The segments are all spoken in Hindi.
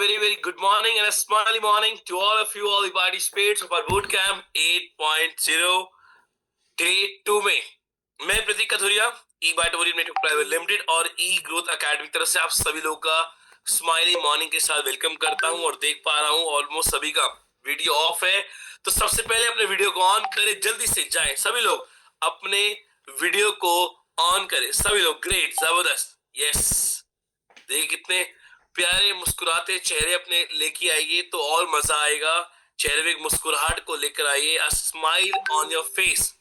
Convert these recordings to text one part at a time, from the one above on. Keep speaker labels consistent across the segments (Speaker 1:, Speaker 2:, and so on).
Speaker 1: very good morning and a smiley morning to all of you, all the participants of our boot camp 8.0 day 2 में मैं प्रतीक कथुरिया ई बायोटोरियम नेटवर्क प्राइवेट लिमिटेड और ई ग्रोथ एकेडमी की तरफ से आप सभी लोगों का स्माइली मॉर्निंग के साथ वेलकम करता हूं और देख पा रहा हूं ऑलमोस्ट सभी का वीडियो ऑफ है। तो सबसे पहले अपने वीडियो को ऑन करें, जल्दी से जाएं सभी लोग अपने वीडियो को ऑन करें सभी लोग। ग्रेट, जबरदस्त, यस। देखिए कितने प्यारे मुस्कुराते चेहरे अपने लेके आइए तो और मजा आएगा। चेहरे में एक मुस्कुराहट को लेकर आइए, a smile on your face.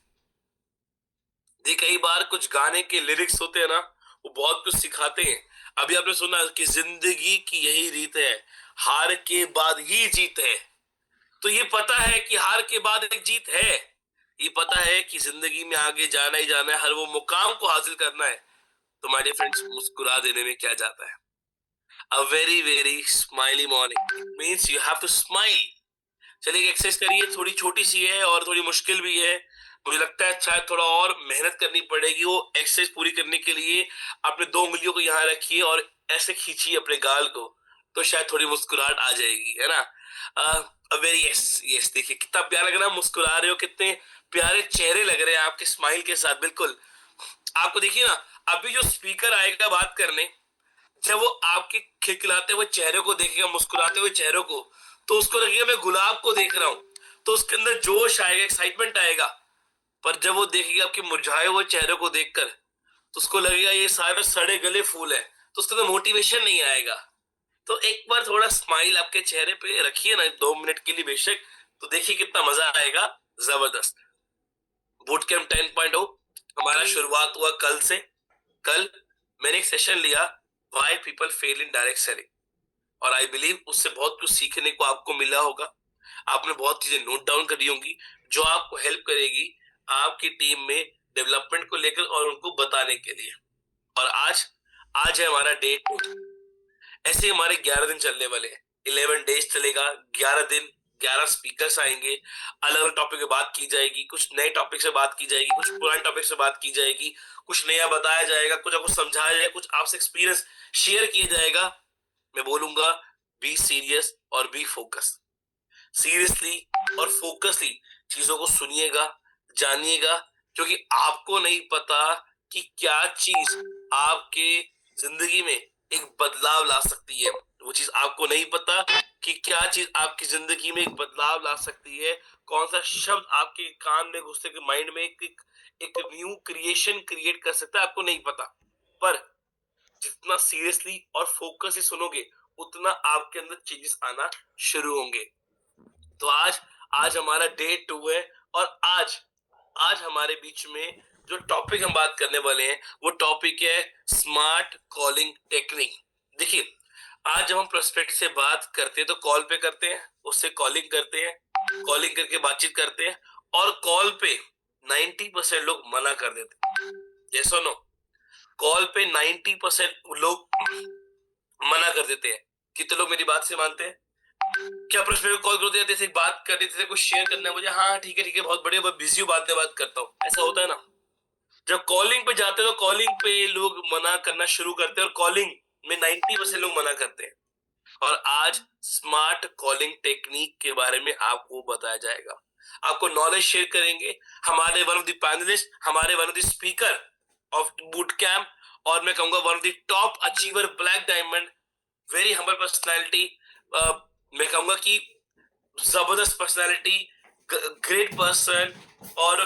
Speaker 1: देखिए कई बार कुछ गाने के लिरिक्स होते हैं ना, वो बहुत कुछ सिखाते हैं। अभी आपने सुना कि जिंदगी की यही रीत है, हार के बाद ही जीत है। तो ये पता है कि हार के बाद एक जीत है, ये पता है कि जिंदगी में आगे जाना ही जाना है, हर वो मुकाम को हासिल करना है। तो माय डियर फ्रेंड्स, मुस्कुरा देने में क्या जाता है। A very smiley morning means you have to smile। चलिए एक्सरसाइज करिए, थोड़ी छोटी सी है और थोड़ी मुश्किल भी है। मुझे लगता है शायद थोड़ा और मेहनत करनी पड़ेगी वो एक्सरसाइज पूरी करने के लिए। अपने 2 उंगलियों को यहाँ रखिए और ऐसे खींचिए अपने गाल को, तो शायद थोड़ी मुस्कुराहट आ जाएगी, है ना। Very yes yes. देखिए कितना प्यारा लग रहा है, मुस्कुरा रहे हो, कितने प्यारे चेहरे लग रहे हैं आपके स्माइल के साथ। बिल्कुल आपको देखिए ना, अभी जो स्पीकर आएगा बात करने, जब वो आपके खिलखिलाते हुए चेहरे को देखेगा, मुस्कुराते हुए चेहरों को, तो उसको लगेगा मैं गुलाब को देख रहा हूं, तो उसके अंदर जोश आएगा, एक्साइटमेंट आएगा। पर जब वो देखेगा आपके मुरझाए हुए चेहरे को देखकर, तो उसको लगेगा ये सारे सड़े गले फूल है, तो उसके अंदर मोटिवेशन नहीं आएगा। तो एक बार थोड़ा स्माइल आपके चेहरे पे रखिए ना 2 मिनट के लिए बेशक, तो देखिए कितना मजा आएगा। जबरदस्त। बूट कैंप 10.0 हमारा शुरुआत हुआ कल से। कल मैंने एक सेशन लिया, why people fail in direct selling, और आई बिलीव उससे बहुत कुछ सीखने को आपको मिला होगा। आपने बहुत चीजें नोट डाउन करी होंगी जो आपको हेल्प करेगी आपकी टीम में डेवलपमेंट को लेकर और उनको बताने के लिए। और आज आज है हमारा डे 2। ऐसे हमारे 11 दिन चलने वाले हैं। 11 डेज चलेगा, 11 दिन, 11 स्पीकर्स आएंगे। अलग अलग टॉपिक पे बात की जाएगी, कुछ नए टॉपिक से बात की जाएगी, कुछ पुराने टॉपिक से बात की जाएगी, कुछ नया बताया जाएगा, कुछ आपको समझाया जाएगा, कुछ आपसे एक्सपीरियंस शेयर किया जाएगा। मैं बोलूंगा बी सीरियस और बी फोकस। सीरियसली और फोकसली चीजों को सुनिएगा, जानिएगा, क्योंकि आपको नहीं पता कि क्या चीज आपके जिंदगी में एक बदलाव ला सकती है। वो चीज आपको नहीं पता कि क्या चीज आपकी जिंदगी में एक बदलाव ला सकती है। कौन सा शब्द आपके कान में घुसते के माइंड में एक न्यू क्रिएशन क्रिएट कर सकता है, आपको नहीं पता। पर जितना सीरियसली और फोकस से सुनोगे, उतना आपके अंदर चेंजेस आना शुरू होंगे। तो आज आज हमारा डे 2 है, और आज आज हमारे बीच में जो टॉपिक हम बात करने वाले हैं वो टॉपिक है स्मार्ट कॉलिंग टेक्निक। देखिए आज जब हम प्रोस्पेक्ट से बात करते हैं तो कॉल पे करते हैं, उससे कॉलिंग करते हैं, कॉलिंग करके बातचीत करते हैं, और कॉल पे 90% लोग मना कर देते हैं। ये सुनो, कॉल पे 90% लोग मना कर देते हैं। कितने लोग मेरी बात से मानते हैं? क्या प्रश्न कॉल करते हैं, जैसे बात करते थे, कुछ शेयर करना है मुझे, हाँ ठीक है बहुत बढ़िया, बहुत बिजी हूँ, बाद में बात करता हूँ, ऐसा होता है ना। जब कॉलिंग पे जाते हैं तो कॉलिंग पे लोग मना करना शुरू करते हैं, और कॉलिंग में 90% लोग मना करते हैं। और आज स्मार्ट कॉलिंग टेक्निक के बारे में आपको बताया जाएगा, आपको नॉलेज शेयर करेंगे हमारे वन ऑफ द पैनलिस्ट, हमारे one of the speaker of boot camp, और मैं कहूंगा one of the top achiever, black diamond, very humble personality. मैं कहूंगा कि जबरदस्त पर्सनैलिटी, ग्रेट पर्सन, और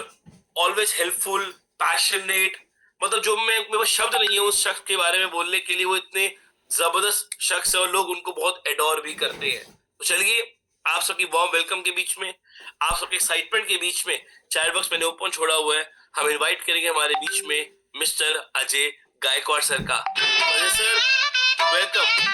Speaker 1: ऑलवेज हेल्पफुल, पैशनेट। मतलब जो मैं मेरे पास शब्द नहीं है उस शख्स के बारे में बोलने के लिए। वो इतने जबरदस्त शख्स है और लोग उनको बहुत एडोर भी करते हैं। तो चलिए आप सबकी वार्म वेलकम के बीच में, आप सबके एक्साइटमेंट के बीच में, चैट बॉक्स मैंने ओपन छोड़ा हुआ है, हम इनवाइट करेंगे हमारे बीच में मिस्टर अजय गायकवाड़ सर का। Ajay sir, welcome.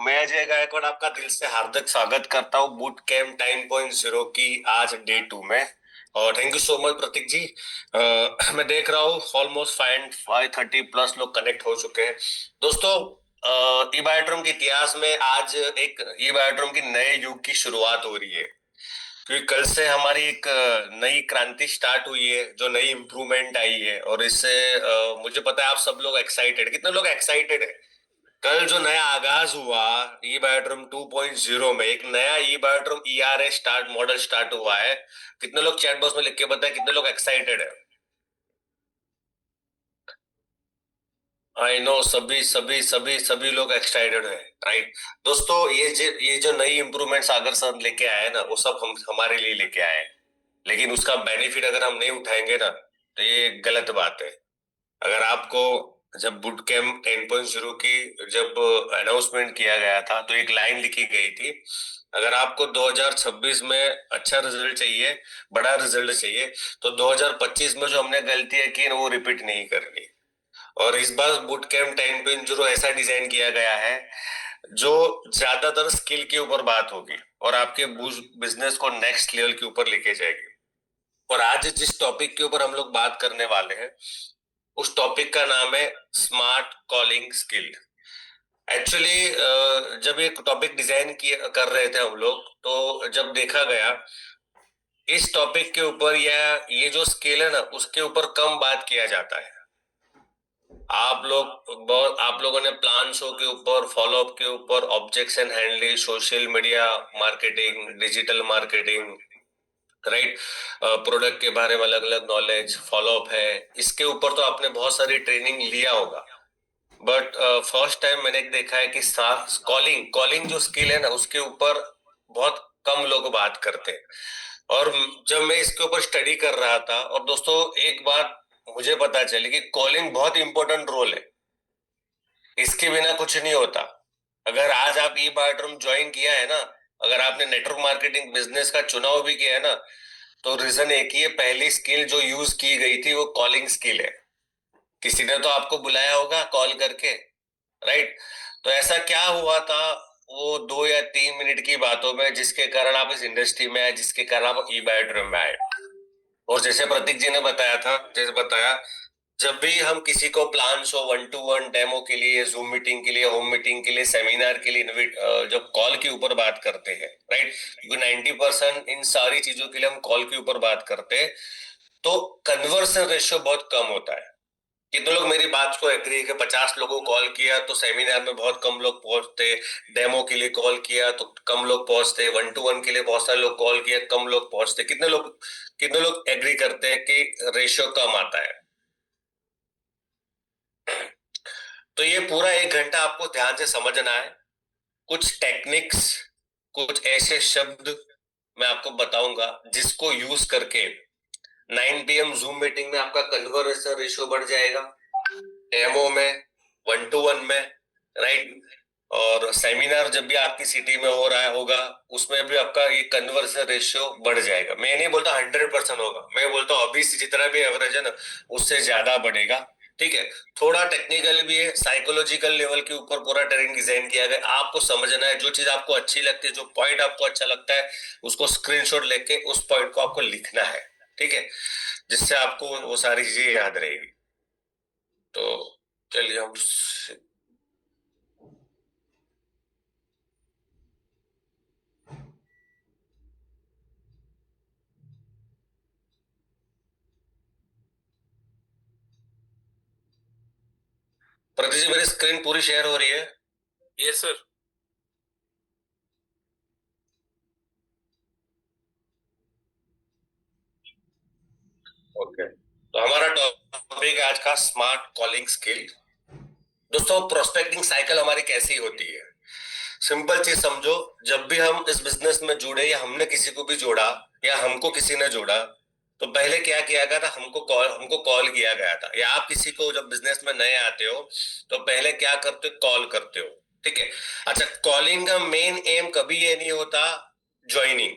Speaker 1: मैं अजय गायकवाड़ आपका दिल से हार्दिक स्वागत करता हूँ बूट कैंप 10.0 की आज डे 2 में। और थैंक यू सो मच प्रतीक जी। मैं देख रहा हूँ ऑलमोस्ट 530 प्लस लोग कनेक्ट हो चुके हैं। दोस्तों ई बायोड्रोम के इतिहास में आज एक ई बायोड्रोम की नए युग की शुरुआत हो रही है।
Speaker 2: क्योंकि कल से हमारी एक नई क्रांति स्टार्ट हुई है, जो नई इम्प्रूवमेंट आई है, और इससे मुझे पता है आप सब लोग एक्साइटेड, कितने लोग एक्साइटेड है। कल जो नया आगाज हुआ ई बायोड्रोम 2.0 में, एक नया ई बायोड्रोम ERA स्टार्ट मॉडल स्टार्ट हुआ है। कितने लोग चैट बॉक्स में लिख के बताए कितने लोग एक्साइटेड है। आई नो, सभी सभी सभी सभी लोग एक्साइटेड है, राइट। दोस्तों, ये जो नई इम्प्रूवमेंट्स सागर सर लेके आए हैं ना, वो सब हम हमारे लिए लेके आए हैं। लेकिन उसका बेनिफिट अगर हम नहीं उठाएंगे ना, तो ये गलत बात है। अगर आपको जब बुट कैम्प 10.0 की जब अनाउंसमेंट किया गया था, तो एक लाइन लिखी गई थी, अगर आपको 2026 में अच्छा रिजल्ट चाहिए, बड़ा रिजल्ट चाहिए, तो 2025 में जो हमने गलतियां की वो रिपीट नहीं करनी। और इस बार बुट कैम्प 10.0 ऐसा डिजाइन किया गया है जो ज्यादातर स्किल के ऊपर बात होगी और आपके बिजनेस को नेक्स्ट लेवल के ऊपर लेके जाएगी। और आज जिस टॉपिक के ऊपर हम लोग बात करने वाले हैं, उस टॉपिक का नाम है स्मार्ट कॉलिंग स्किल। एक्चुअली जब ये टॉपिक डिजाइन किया कर रहे थे हम लोग, तो जब देखा गया इस टॉपिक के ऊपर या ये जो स्किल है ना, उसके ऊपर कम बात किया जाता है। आप लोगों ने प्लान शो के ऊपर, फॉलो अप के ऊपर, objection handling, social media marketing, digital marketing, right, product के बारे में अलग अलग नॉलेज, फॉलो अप है, इसके ऊपर तो आपने बहुत सारी ट्रेनिंग लिया होगा। बट फर्स्ट टाइम मैंने देखा है कि साफ कॉलिंग कॉलिंग जो स्किल है ना, उसके ऊपर बहुत कम लोग बात करते हैं। और जब मैं इसके ऊपर स्टडी कर रहा था, और दोस्तों एक बात मुझे पता चली कि कॉलिंग बहुत इंपॉर्टेंट रोल है, इसके बिना कुछ नहीं होता। अगर आज आप ई बायोड्रोम ज्वाइन किया है ना, अगर आपने नेटवर्क मार्केटिंग बिजनेस का चुनाव भी किया है ना, तो रीजन एक ही है, पहली स्किल जो यूज की गई थी वो कॉलिंग स्किल है। किसी ने तो आपको बुलाया होगा कॉल करके, राइट। तो ऐसा क्या हुआ था वो 2 या 3 मिनट की बातों में, जिसके कारण आप इस इंडस्ट्री में आए, जिसके कारण आप ई बायोड्रोम में आए। और जैसे प्रतीक जी ने बताया था, जैसे बताया, जब भी हम किसी को प्लान शो, 1-to-1 डेमो के लिए, जूम मीटिंग के लिए, होम मीटिंग के लिए, सेमिनार के लिए जब कॉल के ऊपर बात करते हैं, राइट, क्योंकि 90% इन सारी चीजों के लिए हम कॉल के ऊपर बात करते हैं, तो कन्वर्सन रेशियो बहुत कम होता है। कितने लोग मेरी बात को एग्री है कि 50 लोगों को कॉल किया तो सेमिनार में बहुत कम लोग पहुंचते, डेमो के लिए कॉल किया तो कम लोग पहुंचते, 1-to-1 के लिए बहुत सारे लोग कॉल किया, कम लोग पहुंचते। कितने लोग एग्री करते हैं कि रेशियो कम आता है। तो ये पूरा 1 घंटा आपको ध्यान से समझना है। कुछ टेक्निक्स, कुछ ऐसे शब्द मैं आपको बताऊंगा जिसको यूज करके 9 PM जूम मीटिंग में आपका कन्वर्सेशन रेशियो बढ़ जाएगा, डेमो में, 1-to-1 में, राइट। और सेमिनार जब भी आपकी सिटी में हो रहा होगा, उसमें भी आपका ये कन्वर्सेशन रेशियो बढ़ जाएगा। मैं नहीं बोलता 100% होगा, मैं बोलता हूँ अभी से जितना भी एवरेज है ना, उससे ज्यादा बढ़ेगा। ठीक है, थोड़ा टेक्निकल भी है, साइकोलॉजिकल लेवल के ऊपर पूरा ट्रेनिंग डिजाइन किया गया। आपको समझना है, जो चीज आपको अच्छी लगती है, जो पॉइंट आपको अच्छा लगता है, उसको स्क्रीनशॉट लेके उस पॉइंट को आपको लिखना है, ठीक है, जिससे आपको वो सारी चीजें याद रहेगी। तो चलिए हम प्रति जी, मेरी स्क्रीन पूरी शेयर हो रही है?
Speaker 1: Yes sir.
Speaker 2: ओके, तो हमारा टॉपिक है आज का स्मार्ट कॉलिंग स्किल। दोस्तों, प्रोस्पेक्टिंग साइकिल हमारी कैसी होती है? सिंपल चीज समझो, जब भी हम इस बिजनेस में जुड़े या हमने किसी को भी जोड़ा या हमको किसी ने जोड़ा, तो पहले क्या किया गया था, हमको कॉल किया गया था। या आप किसी को जब बिजनेस में नए आते हो तो पहले क्या करते हो, कॉल करते हो, ठीक है। अच्छा, कॉलिंग का मेन एम कभी ये नहीं होता ज्वाइनिंग।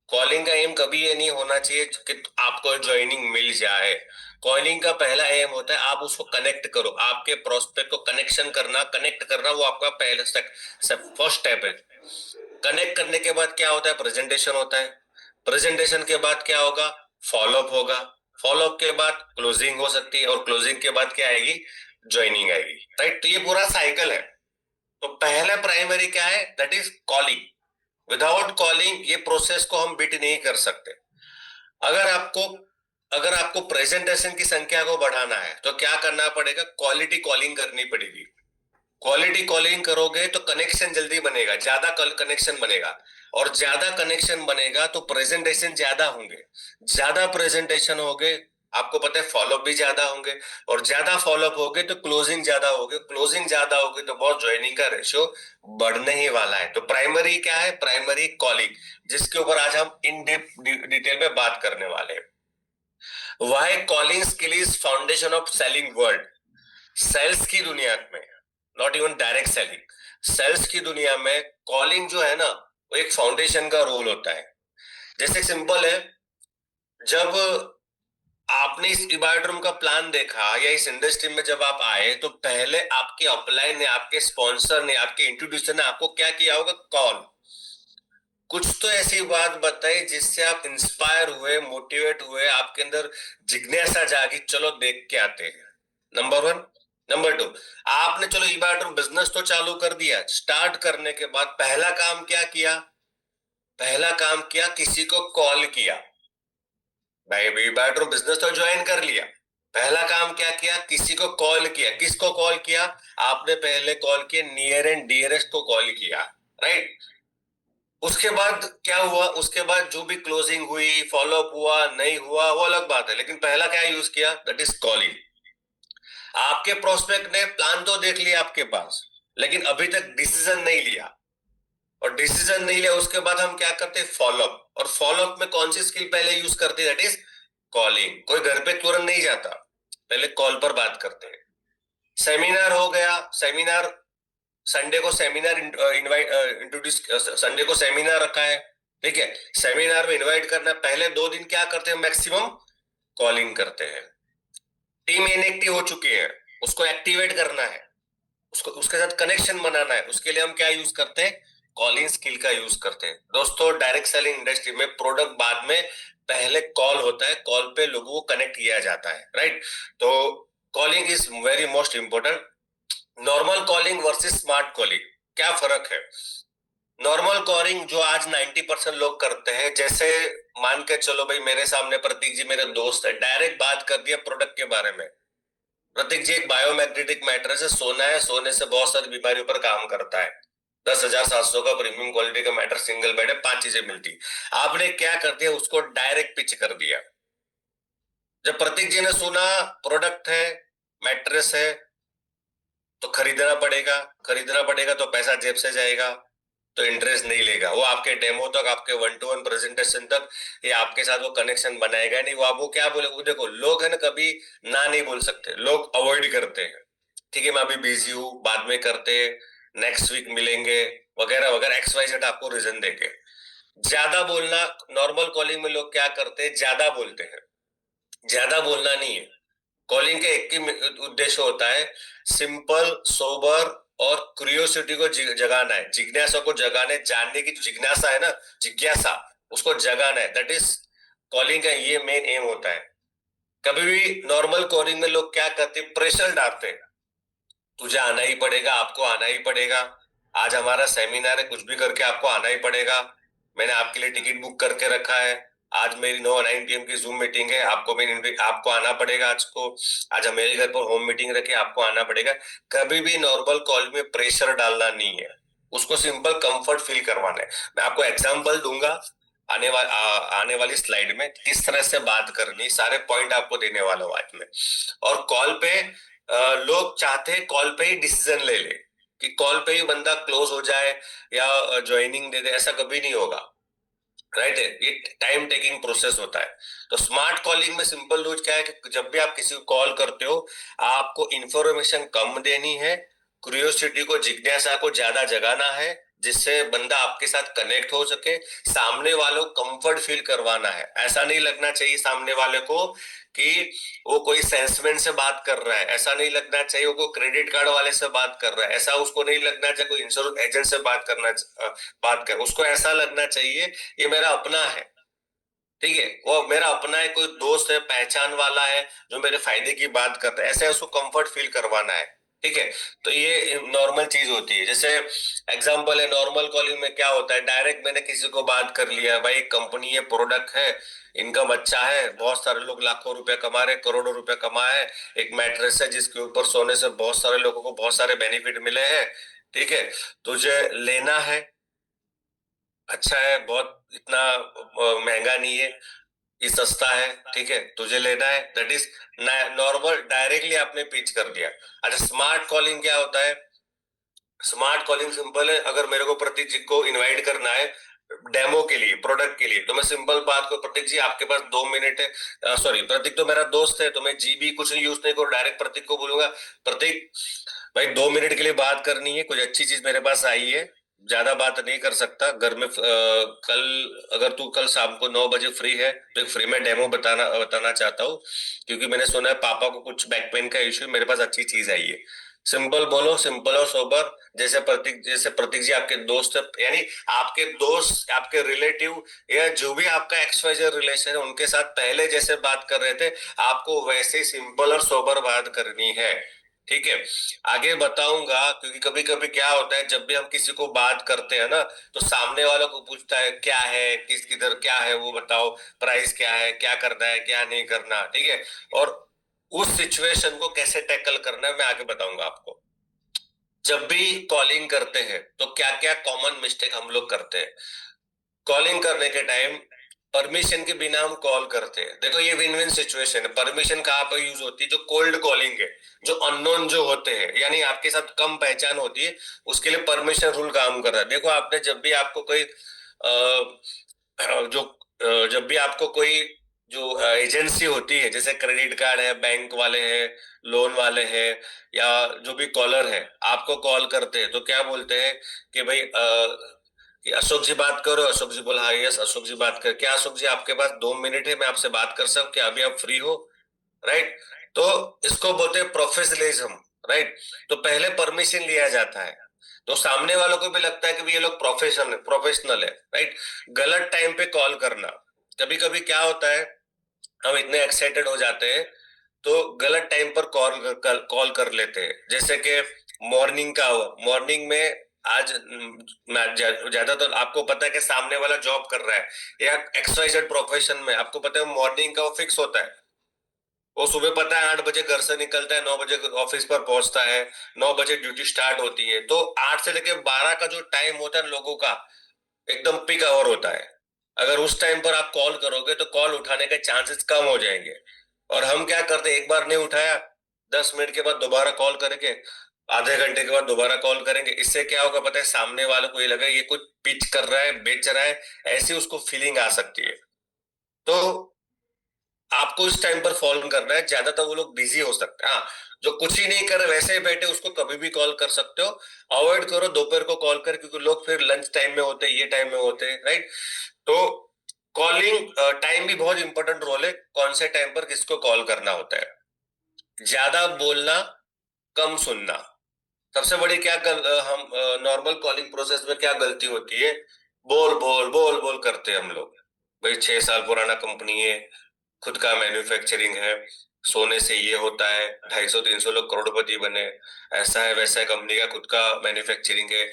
Speaker 2: कॉलिंग का एम कभी ये नहीं होना चाहिए कि आपको ज्वाइनिंग मिल जाए। कॉलिंग का पहला एम होता है आप उसको कनेक्ट करो, आपके प्रोस्पेक्ट को कनेक्ट करना वो आपका पहला फर्स्ट स्टेप है। कनेक्ट करने के बाद क्या होता है, प्रेजेंटेशन होता है। प्रेजेंटेशन के बाद क्या होगा, फॉलोअप होगा। फॉलोअप के बाद क्लोजिंग हो सकती है, और क्लोजिंग के बाद क्या आएगी, ज्वाइनिंग आएगी, राइट। तो ये पूरा साइकिल है। तो पहला प्राइमरी क्या है, that is calling. Without calling ये प्रोसेस को हम बीट नहीं कर सकते। अगर आपको अगर आपको प्रेजेंटेशन की संख्या को बढ़ाना है तो क्या करना पड़ेगा, क्वालिटी कॉलिंग करनी पड़ेगी। क्वालिटी कॉलिंग करोगे तो कनेक्शन जल्दी बनेगा, ज्यादा कनेक्शन बनेगा, और ज्यादा कनेक्शन बनेगा तो प्रेजेंटेशन ज्यादा होंगे, ज्यादा प्रेजेंटेशन होंगे, आपको पता है फॉलोअप भी ज्यादा होंगे, और ज्यादा फॉलोअप होगे तो क्लोजिंग ज्यादा होगी, क्लोजिंग ज्यादा होगी तो बहुत ज्वाइनिंग का रेशियो बढ़ने ही वाला है। तो प्राइमरी क्या है, प्राइमरी कॉलिंग, जिसके ऊपर आज हम इन डिटेल में बात करने वाले हैं। Why calling skill is foundation of selling world. Sales की दुनिया में, not even direct selling, sales की दुनिया में कॉलिंग जो है ना, वो एक फाउंडेशन का रोल होता है। जैसे सिंपल है, जब आपने इस इबायोड्रोम का प्लान देखा या इस इंडस्ट्री में जब आप आए तो पहले आपके अपलाइन ने, आपके स्पॉन्सर ने, आपके इंट्रोड्यूसर ने आपको क्या किया होगा, कॉल, कुछ तो ऐसी बात बताई जिससे आप इंस्पायर हुए, मोटिवेट हुए, आपके अंदर जिज्ञासा जागी, चलो देख के आते हैं। Number one. नंबर टू, आपने चलो इबायोड्रोम बिजनेस तो चालू कर दिया, स्टार्ट करने के बाद पहला काम क्या किया, पहला काम किया, किसी को कॉल किया। भाई इबायोड्रोम बिजनेस तो ज्वाइन कर लिया, पहला काम क्या किया, किसी को कॉल किया। किसको कॉल किया, आपने पहले कॉल किया नियर एंड डियरेस्ट को कॉल किया, राइट। उसके बाद क्या हुआ, उसके बाद जो भी क्लोजिंग हुई, फॉलोअप हुआ नहीं हुआ, वो अलग बात है, लेकिन पहला क्या यूज किया, दैट इज कॉलिंग। आपके प्रोस्पेक्ट ने प्लान तो देख लिया आपके पास, लेकिन अभी तक डिसीजन नहीं लिया, और डिसीजन नहीं लिया उसके बाद हम क्या करते हैं, फॉलोअप। और फॉलोअप में कौन सी स्किल पहले यूज करते हैं, दैट इज कॉलिंग। कोई घर पे तुरंत नहीं जाता, पहले कॉल पर बात करते हैं। सेमिनार हो गया, सेमिनार, संडे को सेमिनार इनवाइट इंट्रोड्यूस, संडे को सेमिनार रखा है, ठीक है, सेमिनार में इनवाइट करना, पहले 2 दिन क्या करते हैं, मैक्सिमम कॉलिंग करते हैं। टीम इनएक्टिव हो चुकी है, उसको एक्टिवेट करना है, उसको उसके साथ कनेक्शन बनाना है, उसके लिए हम क्या यूज करते हैं, कॉलिंग स्किल का यूज करते हैं। दोस्तों डायरेक्ट सेलिंग इंडस्ट्री में प्रोडक्ट बाद में, पहले कॉल होता है, कॉल पे लोगों को कनेक्ट किया जाता है, राइट। तो calling is very most important. Normal calling versus smart calling, क्या फर्क है। नॉर्मल कॉलिंग जो आज 90% लोग करते हैं, जैसे मान के चलो भाई मेरे सामने प्रतीक जी मेरे दोस्त है, डायरेक्ट बात कर दिया प्रोडक्ट के बारे में। प्रतीक जी एक बायोमैग्नेटिक मैट्रेस है, सोना है, सोने से बहुत सारी बीमारियों पर काम करता है, 10,700 का प्रीमियम क्वालिटी का मैट्रेस, सिंगल बेड है, 5 चीजें मिलती। आपने क्या कर दिया, उसको डायरेक्ट पिच कर दिया। जब प्रतीक जी ने सुना प्रोडक्ट है, मैट्रेस है, तो खरीदना पड़ेगा, खरीदना पड़ेगा तो पैसा जेब से जाएगा, तो इंटरेस्ट नहीं लेगा वो, आपके डेमो तक, आपके 1-to-1 प्रेजेंटेशन तक ये आपके साथ वो कनेक्शन बनाएगा नहीं। वो आपको क्या बोले, वो देखो लोग है ना, कभी ना नहीं बोल सकते, लोग अवॉइड करते हैं, ठीक है मैं अभी बिजी हूँ, बाद में करते, नेक्स्ट वीक मिलेंगे, वगैरह वगैरह, XYZ आपको रीजन देके। ज्यादा बोलना, नॉर्मल कॉलिंग में लोग क्या करते हैं, ज्यादा बोलते हैं, ज्यादा बोलना नहीं है। कॉलिंग का एक ही उद्देश्य होता है, सिंपल, सोबर और क्यूरियोसिटी को जगाना है, जिज्ञासा को जगाने, जानने की जिज्ञासा है ना, जिज्ञासा, उसको जगाना है, दैट इज कॉलिंग का ये मेन एम होता है। कभी भी नॉर्मल कॉलिंग में लोग क्या करते हैं, प्रेशर डालते हैं, तुझे आना ही पड़ेगा, आपको आना ही पड़ेगा, आज हमारा सेमिनार है, कुछ भी करके आपको आना ही पड़ेगा, मैंने आपके लिए टिकट बुक करके रखा है, आज मेरी 9 PM की जूम मीटिंग है, आपको आना पड़ेगा, आज हम मेरे घर पर होम मीटिंग रखे, आपको आना पड़ेगा। कभी भी नॉर्मल कॉल में प्रेशर डालना नहीं है, उसको सिंपल कंफर्ट फील करवाना है। मैं आपको एग्जांपल दूंगा आने वाली स्लाइड में, किस तरह से बात करनी, सारे पॉइंट आपको देने वाला हूँ आज में। और कॉल पे लोग चाहते हैं कॉल पे ही डिसीजन ले ले, कि कॉल पे ही बंदा क्लोज हो जाए या ज्वाइनिंग दे दे, ऐसा कभी नहीं होगा, राइट है, ये टाइम टेकिंग प्रोसेस होता है। तो स्मार्ट कॉलिंग में सिंपल रूल क्या है कि जब भी आप किसी को कॉल करते हो, आपको इंफॉर्मेशन कम देनी है, क्यूरियोसिटी को, जिज्ञासा को ज्यादा जगाना है, जिससे बंदा आपके साथ कनेक्ट हो सके, सामने वालों को कंफर्ट फील करवाना है। ऐसा नहीं लगना चाहिए सामने वाले को कि वो कोई सेल्समैन से बात कर रहा है, ऐसा नहीं लगना चाहिए वो कोई क्रेडिट कार्ड वाले से बात कर रहा है, ऐसा उसको नहीं लगना चाहिए कोई इंश्योरेंस एजेंट से बात कर, उसको ऐसा लगना चाहिए ये मेरा अपना है, ठीक है, वो मेरा अपना है, कोई दोस्त है, पहचान वाला है, जो मेरे फायदे की बात करता है, ऐसे उसको कंफर्ट फील करवाना है, ठीक है। तो ये नॉर्मल चीज होती है। जैसे एग्जांपल है, नॉर्मल कॉलिंग में क्या होता है, डायरेक्ट मैंने किसी को बात कर लिया, भाई कंपनी है, प्रोडक्ट है, इनकम अच्छा है, बहुत सारे लोग लाखों रुपए कमा रहे, करोड़ों रुपए कमा है, एक मैट्रेस है जिसके ऊपर सोने से बहुत सारे लोगों को बहुत सारे बेनिफिट मिले हैं, ठीक है, तुझे लेना है, अच्छा है, बहुत इतना महंगा नहीं है, ये सस्ता है, ठीक है, तुझे लेना है, दैट इज नॉर्मल, डायरेक्टली आपने पिच कर दिया। अच्छा, स्मार्ट कॉलिंग क्या होता है? स्मार्ट कॉलिंग सिंपल है, अगर मेरे को प्रतीक जी को इनवाइट करना है डेमो के लिए, प्रोडक्ट के लिए, तो मैं सिंपल बात को, प्रतीक जी आपके पास 2 मिनट है, सॉरी प्रतीक तो मेरा दोस्त है, तो मैं जी भी कुछ नहीं यूज नहीं करूँ, डायरेक्ट प्रतीक को बोलूंगा, प्रतीक भाई 2 मिनट के लिए बात करनी है, कुछ अच्छी चीज मेरे पास आई है, ज्यादा बात नहीं कर सकता घर में, कल अगर तू कल शाम को 9 बजे फ्री है तो एक फ्री में डेमो बताना बताना चाहता हूँ, क्योंकि मैंने सुना है पापा को कुछ बैक पेन का इश्यू, मेरे पास अच्छी चीज आई है। सिंपल बोलो, सिंपल और सोबर, जैसे प्रतीक जी आपके दोस्त है, यानी आपके दोस्त, आपके रिलेटिव, या जो भी आपका एक्सवाइजर रिलेशन है, उनके साथ पहले जैसे बात कर रहे थे, आपको वैसे ही सिंपल और सोबर बात करनी है, ठीक है। आगे बताऊंगा, क्योंकि कभी कभी क्या होता है, जब भी हम किसी को बात करते हैं ना, तो सामने वालों को पूछता है क्या है, किस किधर क्या है, वो बताओ, प्राइस क्या है, क्या करना है, क्या नहीं करना, ठीक है, और उस सिचुएशन को कैसे टैकल करना है मैं आगे बताऊंगा आपको। जब भी कॉलिंग करते हैं तो क्या क्या कॉमन मिस्टेक हम लोग करते हैं। कॉलिंग करने के टाइम परमिशन के बिना हम कॉल करते हैं। देखो ये विन विन सिचुएशन है। परमिशन कहाँ पर यूज होती है? जो कोल्ड कॉलिंग है, जो अननोन जो होते हैं, यानी आपके साथ कम पहचान होती है, उसके लिए परमिशन रूल काम कर रहा है। देखो आपने जब भी आपको कोई जो जब भी आपको कोई जो एजेंसी होती है, जैसे क्रेडिट कार्ड है, बैंक वाले हैं, लोन वाले हैं, या जो भी कॉलर है आपको कॉल करते हैं, तो क्या बोलते हैं कि भाई कि अशोक जी बात करो। अशोक जी बोला हाँ यस अशोक जी बात कर, क्या अशोक जी आपके पास 2 मिनट है, मैं आपसे बात कर सकूं क्या, अभी आप फ्री हो? राइट। तो इसको बोलते हैं प्रोफेशनलिज्म। राइट। तो पहले परमिशन लिया जाता है, तो सामने वालों को भी लगता है कि भाई ये लोग प्रोफेशनल है। राइट। गलत टाइम पे कॉल करना, कभी कभी क्या होता है, हम इतने एक्साइटेड हो जाते हैं तो गलत टाइम पर कॉल कर लेते हैं। जैसे कि मॉर्निंग का हुआ, मॉर्निंग में आज ज्यादातर आपको पता है कि सामने वाला जॉब कर रहा है या एक्सवाइजेड प्रोफेशन में, आपको पता है मॉर्निंग का वो फिक्स होता है, वो सुबह पता है 8 बजे घर से निकलता है, 9 बजे ऑफिस पर पहुंचता है, 9 बजे ड्यूटी स्टार्ट होती है, तो 8 से लेकर 12 का जो टाइम होता है लोगों का, एकदम पीक आवर होता है। अगर उस टाइम पर आप कॉल करोगे तो कॉल उठाने के चांसेस कम हो जाएंगे। और हम क्या करते हैं, एक बार नहीं उठाया, 10 मिनट के बाद दोबारा कॉल करेंगे, आधे घंटे के बाद दोबारा कॉल करेंगे। इससे क्या होगा पता है, सामने वाले को ये लगे ये कुछ पिच कर रहा है, बेच रहा है, ऐसी उसको फीलिंग आ सकती है। तो आपको इस टाइम पर फोन करना है, ज्यादातर वो लोग बिजी हो सकते हैं। हाँ, जो कुछ ही नहीं कर रहे वैसे ही बैठे, उसको कभी भी कॉल कर सकते हो। अवॉइड करो दोपहर को कॉल कर, क्योंकि लोग फिर लंच टाइम में होते हैं, ये टाइम में होते हैं। राइट। तो कॉलिंग टाइम भी बहुत इंपॉर्टेंट रोल है, कौन से टाइम पर किसको कॉल करना होता है। ज्यादा बोलना, कम सुनना। सबसे बड़ी क्या हम नॉर्मल कॉलिंग प्रोसेस में क्या गलती होती है, बोल बोल बोल बोल करते हैं हम लोग। भाई 6 साल पुराना कंपनी है, खुद का मैन्युफैक्चरिंग है, सोने से ये होता है, 250-300 लोग करोड़पति बने, ऐसा है वैसा है, कंपनी का खुद का मैन्युफैक्चरिंग है,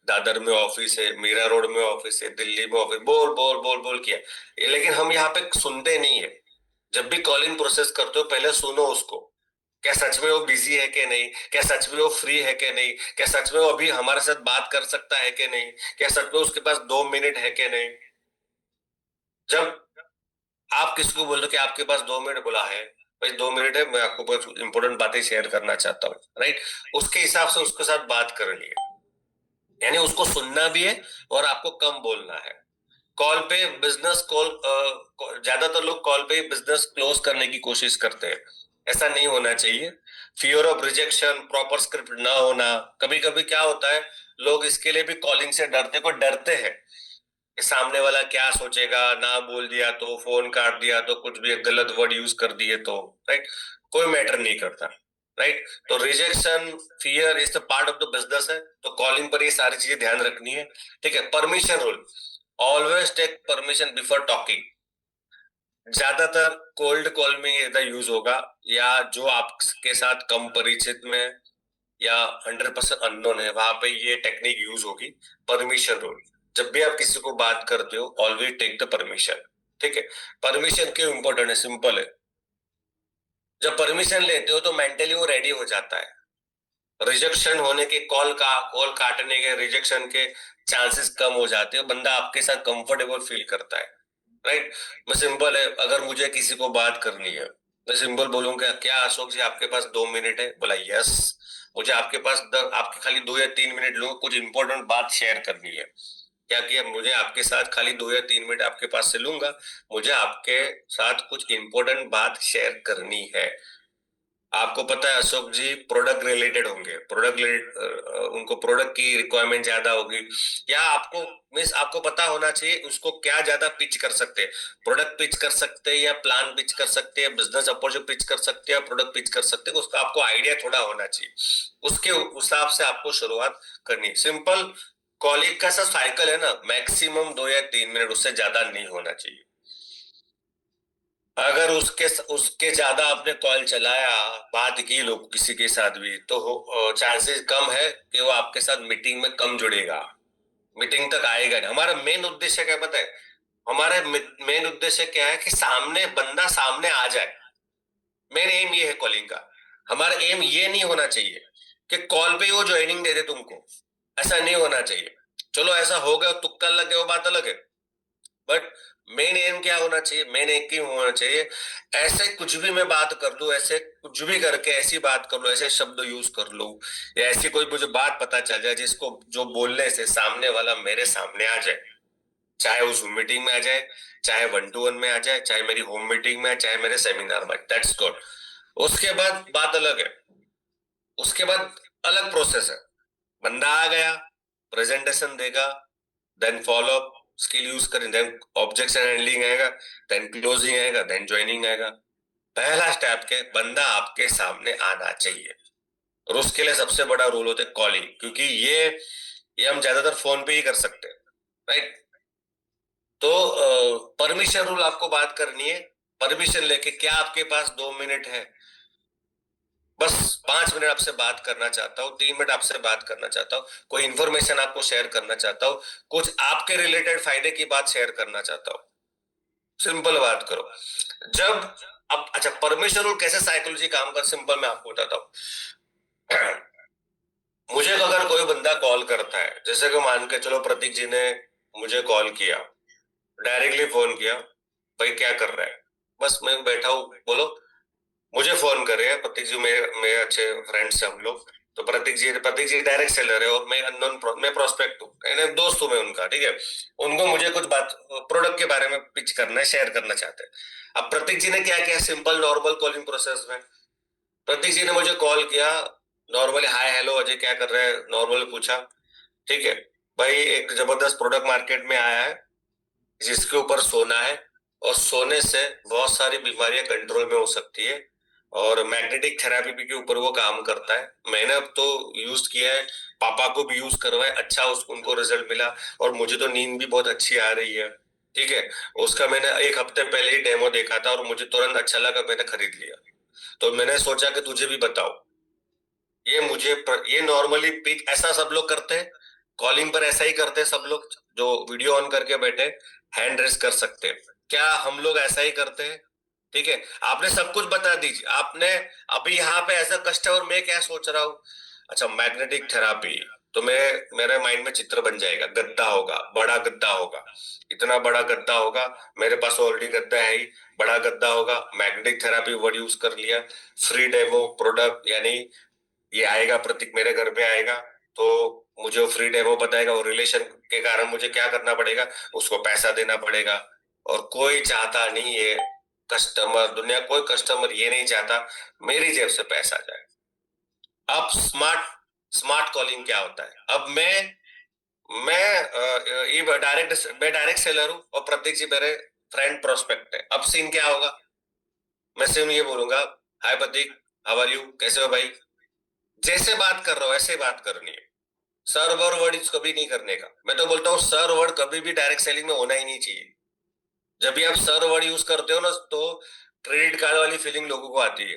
Speaker 2: दादर में ऑफिस है, मीरा रोड में ऑफिस है, दिल्ली में ऑफिस, बोल बोल बोल बोल किया। लेकिन हम यहाँ पे सुनते नहीं है। जब भी कॉलिंग प्रोसेस करते हो पहले सुनो उसको, क्या सच में वो बिजी है कि नहीं, क्या सच में वो फ्री है कि नहीं, क्या सच में वो अभी हमारे साथ बात कर सकता है कि नहीं, क्या सच में उसके पास 2 मिनट है कि नहीं। जब आप किसी को बोल रहे हो कि आपके पास 2 मिनट, बोला है भाई 2 मिनट है, मैं आपको कुछ इंपॉर्टेंट बातें शेयर करना चाहता हूँ, राइट, उसके हिसाब से उसके साथ बात करनी है, यानी उसको सुनना भी है और आपको कम बोलना है। कॉल पे बिजनेस कॉल, ज्यादातर लोग कॉल पे बिजनेस क्लोज करने की कोशिश करते हैं, ऐसा नहीं होना चाहिए। Fear of rejection, proper script ना होना, कभी कभी क्या होता है, लोग इसके लिए भी कॉलिंग से डरते हैं कि सामने वाला क्या सोचेगा, ना बोल दिया तो, फोन काट दिया तो, कुछ भी एक गलत वर्ड यूज कर दिए तो। राइट। कोई मैटर नहीं करता। राइट। तो rejection, fear is the part of the business है, तो कॉलिंग पर ये सारी चीजें ध्यान रखनी है। ठीक है। Permission rule, always take permission before talking. ज्यादातर कोल्ड कॉल में ये यूज होगा, या जो आपके साथ कम परिचित में, या 100% अननोन है, वहां पे ये टेक्निक यूज होगी, परमिशन रूल। जब भी आप किसी को बात करते हो, ऑलवेज टेक द परमिशन। ठीक है, परमिशन क्यों इंपॉर्टेंट है? सिंपल है, जब परमिशन लेते हो तो मेंटली वो रेडी हो जाता है। रिजेक्शन होने के कॉल काटने के, रिजेक्शन के चांसेस कम हो जाते हैं, बंदा आपके साथ कंफर्टेबल फील करता है। राइट। मैं सिंपल है, अगर मुझे किसी को बात करनी है, मैं सिंपल बोलूंगा, क्या अशोक जी आपके पास 2 मिनट है? बोला यस। मुझे आपके पास आपके खाली 2 या 3 मिनट लूंगा, कुछ इंपॉर्टेंट बात शेयर करनी है। क्या किया, मुझे आपके साथ खाली 2 या 3 मिनट आपके पास से लूंगा, मुझे आपके साथ कुछ इंपॉर्टेंट बात शेयर करनी है। आपको पता है अशोक जी, प्रोडक्ट रिलेटेड होंगे, उनको प्रोडक्ट की रिक्वायरमेंट ज्यादा होगी, या आपको मीन्स आपको पता होना चाहिए उसको क्या ज्यादा पिच कर सकते हैं। प्रोडक्ट पिच कर सकते हैं, या प्लान पिच कर सकते हैं, बिजनेस अपॉर्चुनिटी पिच कर सकते हैं, प्रोडक्ट पिच कर सकते हैं, उसका आपको आइडिया थोड़ा होना चाहिए। उसके हिसाब से आपको शुरुआत करनी। सिंपल कॉलिंग का सा साइकिल है ना, मैक्सिमम 2 या 3 मिनट, उससे ज्यादा नहीं होना चाहिए। अगर उसके उसके ज्यादा आपने कॉल चलाया, बात की लोग किसी के साथ भी, तो चांसेस कम है कि वो आपके साथ मीटिंग में कम जुड़ेगा, मीटिंग तक आएगा नहीं। हमारा मेन उद्देश्य क्या पता है? हमारा मेन उद्देश्य क्या है कि सामने बंदा सामने आ जाए। मेन एम ये है कॉलिंग का। हमारा एम ये नहीं होना चाहिए कि कॉल पे ही वो ज्वाइनिंग दे दे तुमको, ऐसा नहीं होना चाहिए। चलो ऐसा हो गया, तुक्का लग गया, वो बात अलग है, बट मेन एम क्या होना चाहिए? मेन एक ही होना चाहिए, ऐसे कुछ भी मैं बात कर लूं, ऐसे कुछ भी करके ऐसी बात कर लूं, ऐसे शब्द यूज कर लूं, या ऐसी कोई मुझे बात पता चल जाए जिसको जो बोलने से सामने वाला मेरे सामने आ जाए, चाहे उस मीटिंग में आ जाए, चाहे 1-to-1 में आ जाए, चाहे मेरी होम मीटिंग में, चाहे मेरे सेमिनार में, दैट्स गुड। उसके बाद बात अलग है, उसके बाद अलग प्रोसेस है। बंदा आ गया, प्रेजेंटेशन देगा, then follow up skill use करें, देन ऑब्जेक्शन हैंडलिंग आएगा, देन क्लोजिंग आएगा, देन ज्वाइनिंग आएगा। पहला स्टेप के बंदा आपके सामने आना चाहिए, और उसके लिए सबसे बड़ा रूल होता है कॉलिंग, क्योंकि ये हम ज्यादातर फोन पे ही कर सकते हैं। राइट। तो परमिशन रूल आपको बात करनी है। परमिशन लेके, क्या आपके पास 2 मिनट है? बस 5 मिनट आपसे बात करना चाहता हूँ, 3 मिनट आपसे बात करना चाहता हूँ, कोई इंफॉर्मेशन आपको शेयर करना चाहता हूँ, कुछ आपके रिलेटेड फायदे की बात शेयर करना चाहता हूँ। सिंपल बात करो। जब अब अच्छा, परमिशन रूल कैसे साइकोलॉजी काम कर, सिंपल मैं आपको बताता हूँ। मुझे अगर कोई बंदा कॉल करता है, जैसे कि मान के चलो प्रतीक जी ने मुझे कॉल किया, डायरेक्टली फोन किया, भाई क्या कर रहा है? बस मैं बैठा हूँ, बोलो। मुझे फोन कर रहे हैं प्रतीक जी, मेरे मेरे अच्छे फ्रेंड्स हैं हम लोग। तो प्रतीक जी डायरेक्ट सेलर है, और मैं अननोन, मैं प्रोस्पेक्ट हूँ, यानी दोस्त हूँ मैं उनका। ठीक है, उनको मुझे कुछ बात प्रोडक्ट के बारे में पिच करना है, शेयर करना चाहते हैं। अब प्रतीक जी ने क्या किया, सिंपल नॉर्मल कॉलिंग प्रोसेस में प्रतीक जी ने मुझे कॉल किया, नॉर्मली हाय हेलो अजय क्या कर रहे हैं, नॉर्मली पूछा। ठीक है, भाई एक जबरदस्त प्रोडक्ट मार्केट में आया है जिसके ऊपर सोना है, और सोने से बहुत सारी बीमारियां कंट्रोल में हो सकती है, और मैग्नेटिक थेरापी के ऊपर वो काम करता है। मैंने अब तो यूज किया है, पापा को भी यूज करवाया, अच्छा उनको रिजल्ट मिला, और मुझे तो नींद भी बहुत अच्छी आ रही है। ठीक है, उसका मैंने 1 हफ्ते पहले ही डेमो देखा था, और मुझे तुरंत अच्छा लगा, मैंने खरीद लिया। तो मैंने सोचा कि तुझे भी बताओ, ये नॉर्मली पिच ऐसा सब लोग करते हैं, कॉलिंग पर ऐसा ही करते हैं सब लोग, जो वीडियो ऑन करके बैठे हैंड रेस कर सकते हैं, क्या हम लोग ऐसा ही करते हैं? ठीक है, आपने सब कुछ बता दीजिए, आपने अभी यहाँ पे ऐसा कस्टमर, मैं क्या सोच रहा हूँ, अच्छा मैग्नेटिक थेरापी, तो मैं मेरे माइंड में चित्र बन जाएगा, गद्दा होगा, बड़ा गद्दा होगा, इतना बड़ा गद्दा होगा, मेरे पास ऑलरेडी गद्दा है ही, बड़ा गद्दा होगा, मैग्नेटिक थेरापी वर्ड यूज कर लिया, फ्री डेमो प्रोडक्ट, यानी ये आएगा प्रतीक मेरे घर पे आएगा, तो मुझे वो फ्री डेमो बताएगा, और रिलेशन के कारण मुझे क्या करना पड़ेगा, उसको पैसा देना पड़ेगा। और कोई चाहता नहीं है कस्टमर, दुनिया कोई कस्टमर ये नहीं चाहता मेरी जेब से पैसा जाए। अब स्मार्ट स्मार्ट कॉलिंग क्या होता है? अब मैं डायरेक्ट सेलर हूँ, और प्रतीक जी मेरे फ्रेंड प्रोस्पेक्ट है। अब सीन क्या होगा, मैं सिर्फ ये बोलूंगा, हाय प्रतीक, हाउ आर यू, कैसे हो भाई? जैसे बात कर रहा हूँ ऐसे बात करनी है, सर वर्ड कभी नहीं करने का। मैं तो बोलता हूँ सर वर्ड कभी भी डायरेक्ट सेलिंग में होना ही नहीं चाहिए। जब भी आप सर वर्ड यूज करते हो ना, तो क्रेडिट कार्ड वाली फीलिंग लोगों को आती है।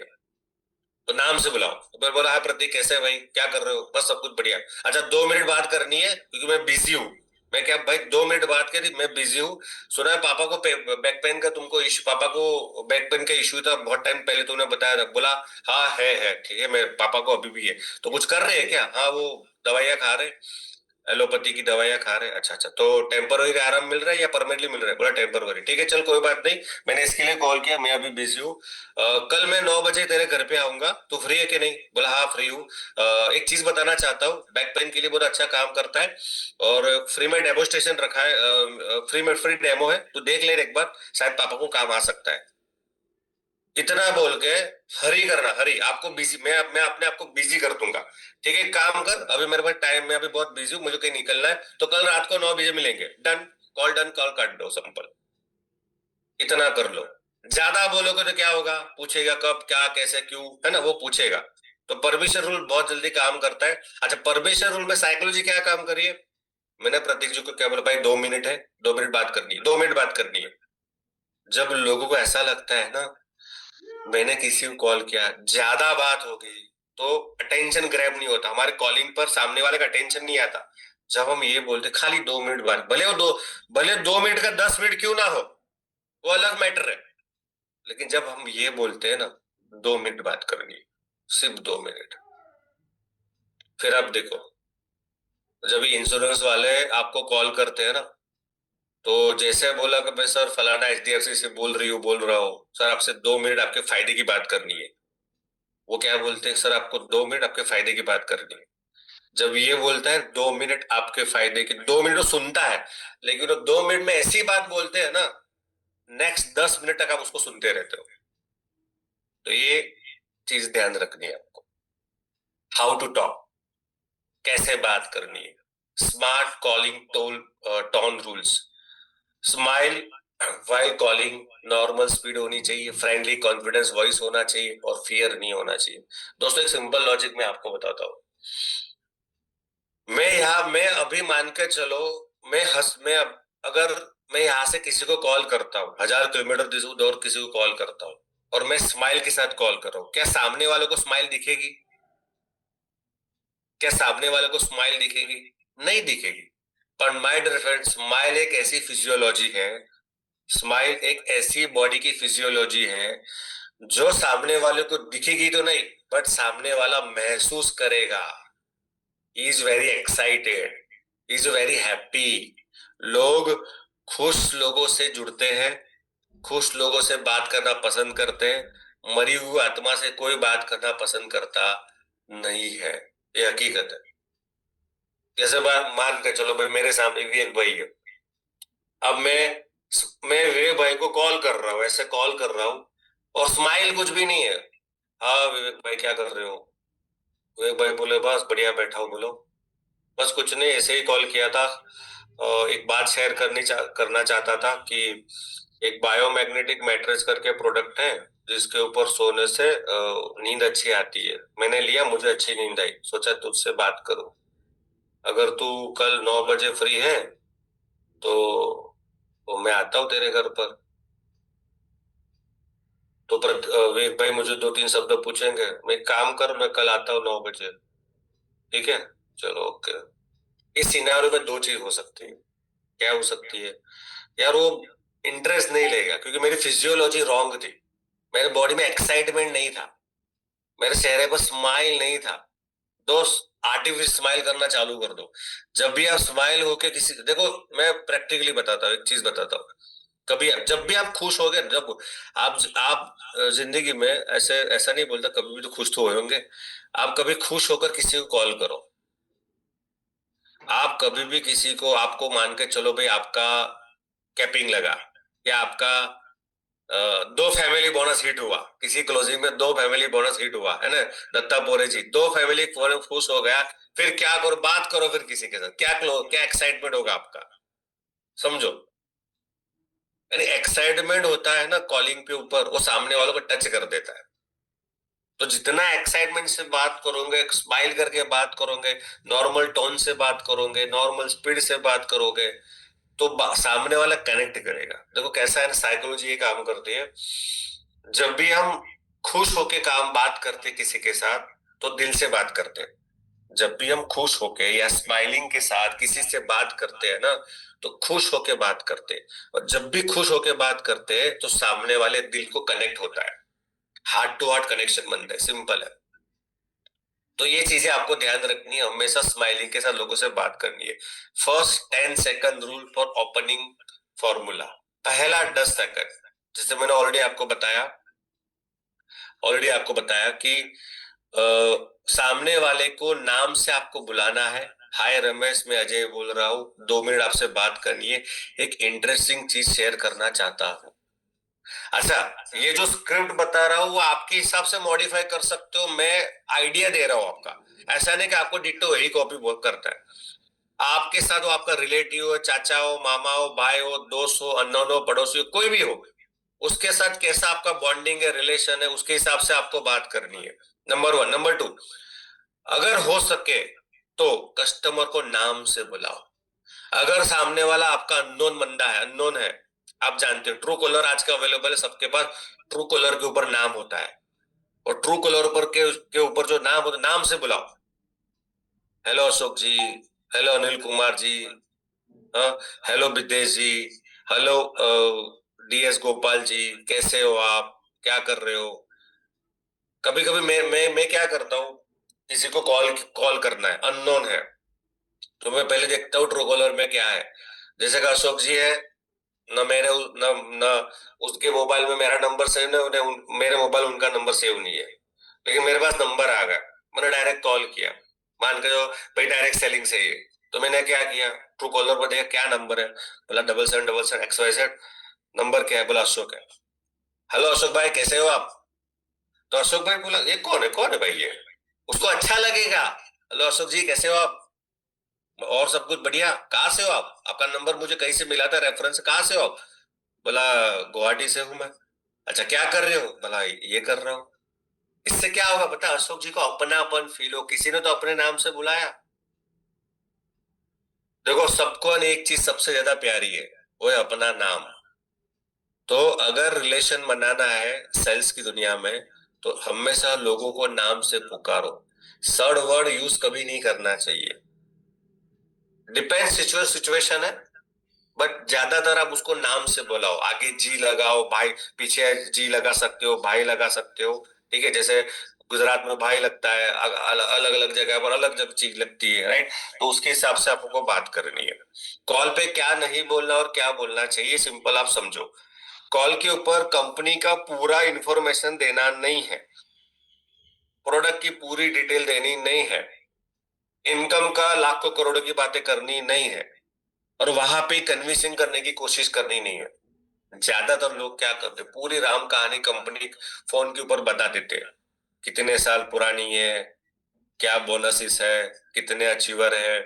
Speaker 2: तो नाम से बुलाओ। तो मैं बोला हाँ प्रतीक कैसे है भाई, क्या कर रहे हो, बस सब कुछ बढ़िया। अच्छा 2 मिनट बात करनी है क्योंकि मैं बिजी हूँ। मैं क्या भाई 2 मिनट बात करी, मैं बिजी हूँ। सुना है पापा को बैक पेन का तुमको इशू, पापा को बैक पेन का इशू था बहुत टाइम पहले, तुमने बताया था। बोला हाँ है ठीक है, मेरे पापा को अभी भी है। तो कुछ कर रहे हैं क्या? हाँ वो दवाइयाँ खा रहे, एलोपैथी की दवाइयाँ खा रहे हैं। अच्छा अच्छा, तो टेम्पररी आराम मिल रहा है या परमानेंटली मिल रहा है? बोला टेम्पररी। ठीक है चल कोई बात नहीं, मैंने इसके लिए कॉल किया, मैं अभी बिजी हूँ। कल मैं 9 बजे तेरे घर पे आऊंगा, तू फ्री है कि नहीं? बोला हाँ फ्री हूँ। एक चीज बताना चाहता हूँ, बैक पेन के लिए बहुत अच्छा काम करता है और फ्री में डेमोस्ट्रेशन रखा है, फ्री डेमो है, तू देख ले एक बार, शायद पापा को काम आ सकता है। इतना बोल के हरी करना, हरी आपको बिजी, मैं अपने आप को बिजी कर दूंगा। ठीक है एक काम कर, अभी मेरे पास टाइम, मैं अभी बहुत बिजी हूँ, मुझे कहीं निकलना है, तो कल रात को 9 बजे मिलेंगे। डन, कॉल डन, कॉल काट दो, सिंपल। इतना कर लो। ज्यादा बोलोगे तो क्या होगा, पूछेगा कब क्या कैसे क्यों, है ना, वो पूछेगा। तो परमिशन रूल बहुत जल्दी काम करता है। अच्छा परमिशन रूल में साइकोलॉजी क्या काम करिए, मैंने प्रतीक जी को क्या बोला, भाई 2 मिनट है, 2 मिनट बात करनी है, 2 मिनट बात करनी है। जब लोगों को ऐसा लगता है ना मैंने किसी को कॉल किया, ज्यादा बात हो गई, तो अटेंशन ग्रैब नहीं होता, हमारे कॉलिंग पर सामने वाले का अटेंशन नहीं आता। जब हम ये बोलते खाली 2 मिनट बात, भले 2 मिनट का 10 मिनट क्यों ना हो, वो अलग मैटर है। लेकिन जब हम ये बोलते हैं ना 2 मिनट बात करनी है, सिर्फ 2 मिनट, फिर आप देखो जब ये इंश्योरेंस वाले आपको कॉल करते हैं ना, तो जैसे बोला कि मैं सर फलाना एचडीएफसी से बोल रही हूँ, बोल रहा हूँ सर, आपसे 2 मिनट आपके फायदे की बात करनी है। वो क्या बोलते हैं, सर आपको 2 मिनट आपके फायदे की बात करनी है। जब ये बोलता है 2 मिनट आपके फायदे की, 2 मिनट तो सुनता है, लेकिन वो 2 मिनट में ऐसी बात बोलते हैं ना, नेक्स्ट 10 मिनट तक आप उसको सुनते रहते हो। तो ये चीज ध्यान रखनी है आपको, हाउ टू टॉक, कैसे बात करनी है। Smart calling toll tone rules, smile while calling, normal speed होनी चाहिए, फ्रेंडली कॉन्फिडेंस वॉइस होना चाहिए और फियर नहीं होना चाहिए। दोस्तों एक सिंपल लॉजिक मैं आपको बताता हूँ। मैं अभी मान के चलो, मैं अब अगर मैं यहाँ से किसी को कॉल करता हूँ 1000 किलोमीटर दूर किसी को कॉल करता हूँ और मैं स्माइल के साथ कॉल कर रहा हूँ, क्या सामने वालों को स्माइल दिखेगी? क्या सामने वालों को स्माइल दिखेगी? नहीं दिखेगी। पर माय डियर फ्रेंड, स्माइल एक ऐसी फिजियोलॉजी है, स्माइल एक ऐसी बॉडी की फिजियोलॉजी है जो सामने वाले को दिखेगी तो नहीं, बट सामने वाला महसूस करेगा, he is very excited, he is very happy. लोग खुश लोगों से जुड़ते हैं, खुश लोगों से बात करना पसंद करते हैं, मरी हुई आत्मा से कोई बात करना पसंद करता नहीं है, ये हकीकत है। जैसे बात मान के चलो भाई मेरे सामने विवेक भाई है, अब मैं विवेक भाई को कॉल कर रहा हूँ, ऐसे कॉल कर रहा हूँ और स्माइल कुछ भी नहीं है। हाँ विवेक भाई क्या कर रहे हो? विवेक भाई बोले बस बढ़िया बैठा हूँ। बोलो बस कुछ नहीं, ऐसे ही कॉल किया था, एक बात शेयर करना चाहता था कि एक बायोमैग्नेटिक मैट्रेस करके प्रोडक्ट है जिसके ऊपर सोने से नींद अच्छी आती है, मैंने लिया, मुझे अच्छी नींद आई, सोचा तुझसे बात करूं। अगर तू कल 9 बजे फ्री है तो मैं आता हूँ तेरे घर पर। तो विवेक भाई मुझे 2-3 शब्द पूछेंगे, मैं एक काम कर, मैं कल आता हूँ 9 बजे, ठीक है? चलो ओके। इस सिनेरियो में दो चीज हो सकती है, क्या हो सकती है? यार वो इंटरेस्ट नहीं लेगा क्योंकि मेरी फिजियोलॉजी रॉन्ग थी, मेरे बॉडी में एक्साइटमेंट नहीं था, मेरे चेहरे पर स्माइल नहीं था। दोस्त आर्टिफिशियल स्माइल करना चालू कर दो। जब भी आप स्माइल होके किसी, देखो मैं प्रैक्टिकली बताता हूँ, एक चीज बताता हूँ, कभी जब भी आप खुश हो गए, जब आप जिंदगी में ऐसे, ऐसा नहीं बोलता कभी भी तो खुश तो होंगे, आप कभी खुश होकर किसी को कॉल करो, आप कभी भी किसी को, आपको मान के चलो भाई आपका कैपिंग लगा या आपका 2 फैमिली बोनस हिट हुआ, किसी क्लोजिंग में 2 फैमिली बोनस हिट हुआ है ना, दत्ता बोरे जी 2 फैमिली खुश हो गया, फिर क्या करो, बात करो फिर किसी के साथ, क्या एक्साइटमेंट होगा आपका, समझो। यानी एक्साइटमेंट होता है ना कॉलिंग पे ऊपर, वो सामने वालों को टच कर देता है। तो जितना एक्साइटमेंट से बात करोगे, स्माइल करके बात करोगे, नॉर्मल टोन से बात करोगे, नॉर्मल स्पीड से बात करोगे, तो सामने वाला कनेक्ट करेगा। देखो कैसा है ना, साइकोलॉजी ये काम करती है, जब भी हम खुश होके काम बात करते किसी के साथ तो दिल से बात करते हैं। जब भी हम खुश होके या स्माइलिंग के साथ किसी से बात करते हैं ना, तो खुश होके बात करते हैं। और जब भी खुश होके बात करते हैं तो सामने वाले दिल को कनेक्ट होता है, हार्ट टू हार्ट कनेक्शन बनता है, सिंपल है। तो ये चीजें आपको ध्यान रखनी है, हमेशा स्माइलिंग के साथ लोगों से बात करनी है। First 10 second rule for opening formula. पहला 10 सेकंड, जैसे मैंने ऑलरेडी आपको बताया कि अ, सामने वाले को नाम से आपको बुलाना है। हाय रमेश, मैं अजय बोल रहा हूँ, 2 मिनट आपसे बात करनी है, एक इंटरेस्टिंग चीज शेयर करना चाहता हूँ। अच्छा, ये जो स्क्रिप्ट बता रहा हूँ वो आपके हिसाब से मॉडिफाई कर सकते हो, मैं आइडिया दे रहा हूँ आपका। ऐसा नहीं कि आपको डिट्टो वही कॉपी वर्क करता है। आपके साथ वो आपका रिलेटिव हो, चाचा हो, मामा हो, भाई हो, दोस्त हो, अननोन हो, पड़ोसी हो, कोई भी हो, उसके साथ कैसा आपका बॉन्डिंग है, रिलेशन है, उसके हिसाब से आपको बात करनी है। नंबर 1। नंबर 2, अगर हो सके तो कस्टमर को नाम से बुलाओ। अगर सामने वाला आपका अननोन बंदा है, अननोन है, आप जानते हो ट्रू कॉलर आज का अवेलेबल है सबके पास, ट्रू कॉलर के ऊपर नाम होता है, और ट्रू कॉलर पर के ऊपर जो नाम होता है, नाम से बुलाओ। हेलो अशोक जी, हेलो अनिल कुमार जी, हाँ, हेलो विदेश जी, हेलो डीएस गोपाल जी, कैसे हो आप, क्या कर रहे हो। कभी कभी मैं क्या करता हूँ, किसी को कॉल कॉल करना है, अननोन है, तो मैं पहले देखता हूँ ट्रू कॉलर में क्या है। जैसे कि अशोक जी है, न मेरे न न उसके मोबाइल में मेरा नंबर सेव नहीं, मेरे मोबाइल उनका नंबर सेव नहीं है, लेकिन मेरे पास नंबर आ गया, मैंने डायरेक्ट कॉल किया। मान के जो भाई डायरेक्ट सेलिंग से ही है, तो मैंने क्या किया, ट्रू कॉलर पर देखा क्या नंबर है, बोला 7777 XYZ। नंबर क्या है, बोला अशोक है। हेलो अशोक भाई, कैसे हो आप। तो अशोक भाई बोला ये कौन है भाई ये, उसको अच्छा लगेगा। हेलो अशोक जी, कैसे हो आप, और सब कुछ बढ़िया, कहाँ से हो आप, आपका नंबर मुझे कहीं से मिला था, रेफरेंस, कहाँ से हो आप। बोला गुवाहाटी से हूं मैं। अच्छा, क्या कर रहे हो, बोला ये कर रहा हूँ। इससे क्या होगा पता, अशोक जी को अपनापन फील हो, किसी ने तो अपने नाम से बुलाया। देखो, सबको न एक चीज सबसे ज्यादा प्यारी है, वो है अपना नाम। तो अगर रिलेशन बनाना है सेल्स की दुनिया में, तो हमेशा लोगों को नाम से पुकारो, सड़ वर्ड यूज कभी नहीं करना चाहिए। डिपेंड सिचुएशन है, बट ज्यादातर आप उसको नाम से बुलाओ, आगे जी लगाओ, भाई पीछे जी लगा सकते हो, भाई लगा सकते हो। ठीक है, जैसे गुजरात में भाई लगता है, अलग अलग जगह पर अलग अलग चीज लगती है, राइट। तो उसके हिसाब से आपको बात करनी है। कॉल पे क्या नहीं बोलना और क्या बोलना चाहिए, सिंपल आप समझो। कॉल के ऊपर कंपनी का पूरा इंफॉर्मेशन देना नहीं है, प्रोडक्ट की पूरी डिटेल देनी नहीं है, इनकम का लाखों करोड़ों की बातें करनी नहीं है, और वहां पे कन्विंसिंग करने की कोशिश करनी नहीं है। ज्यादातर लोग क्या करते हैं, पूरी राम कहानी कंपनी फोन के ऊपर बता देते हैं, कितने साल पुरानी है, क्या बोनसेस है, कितने अचीवर है,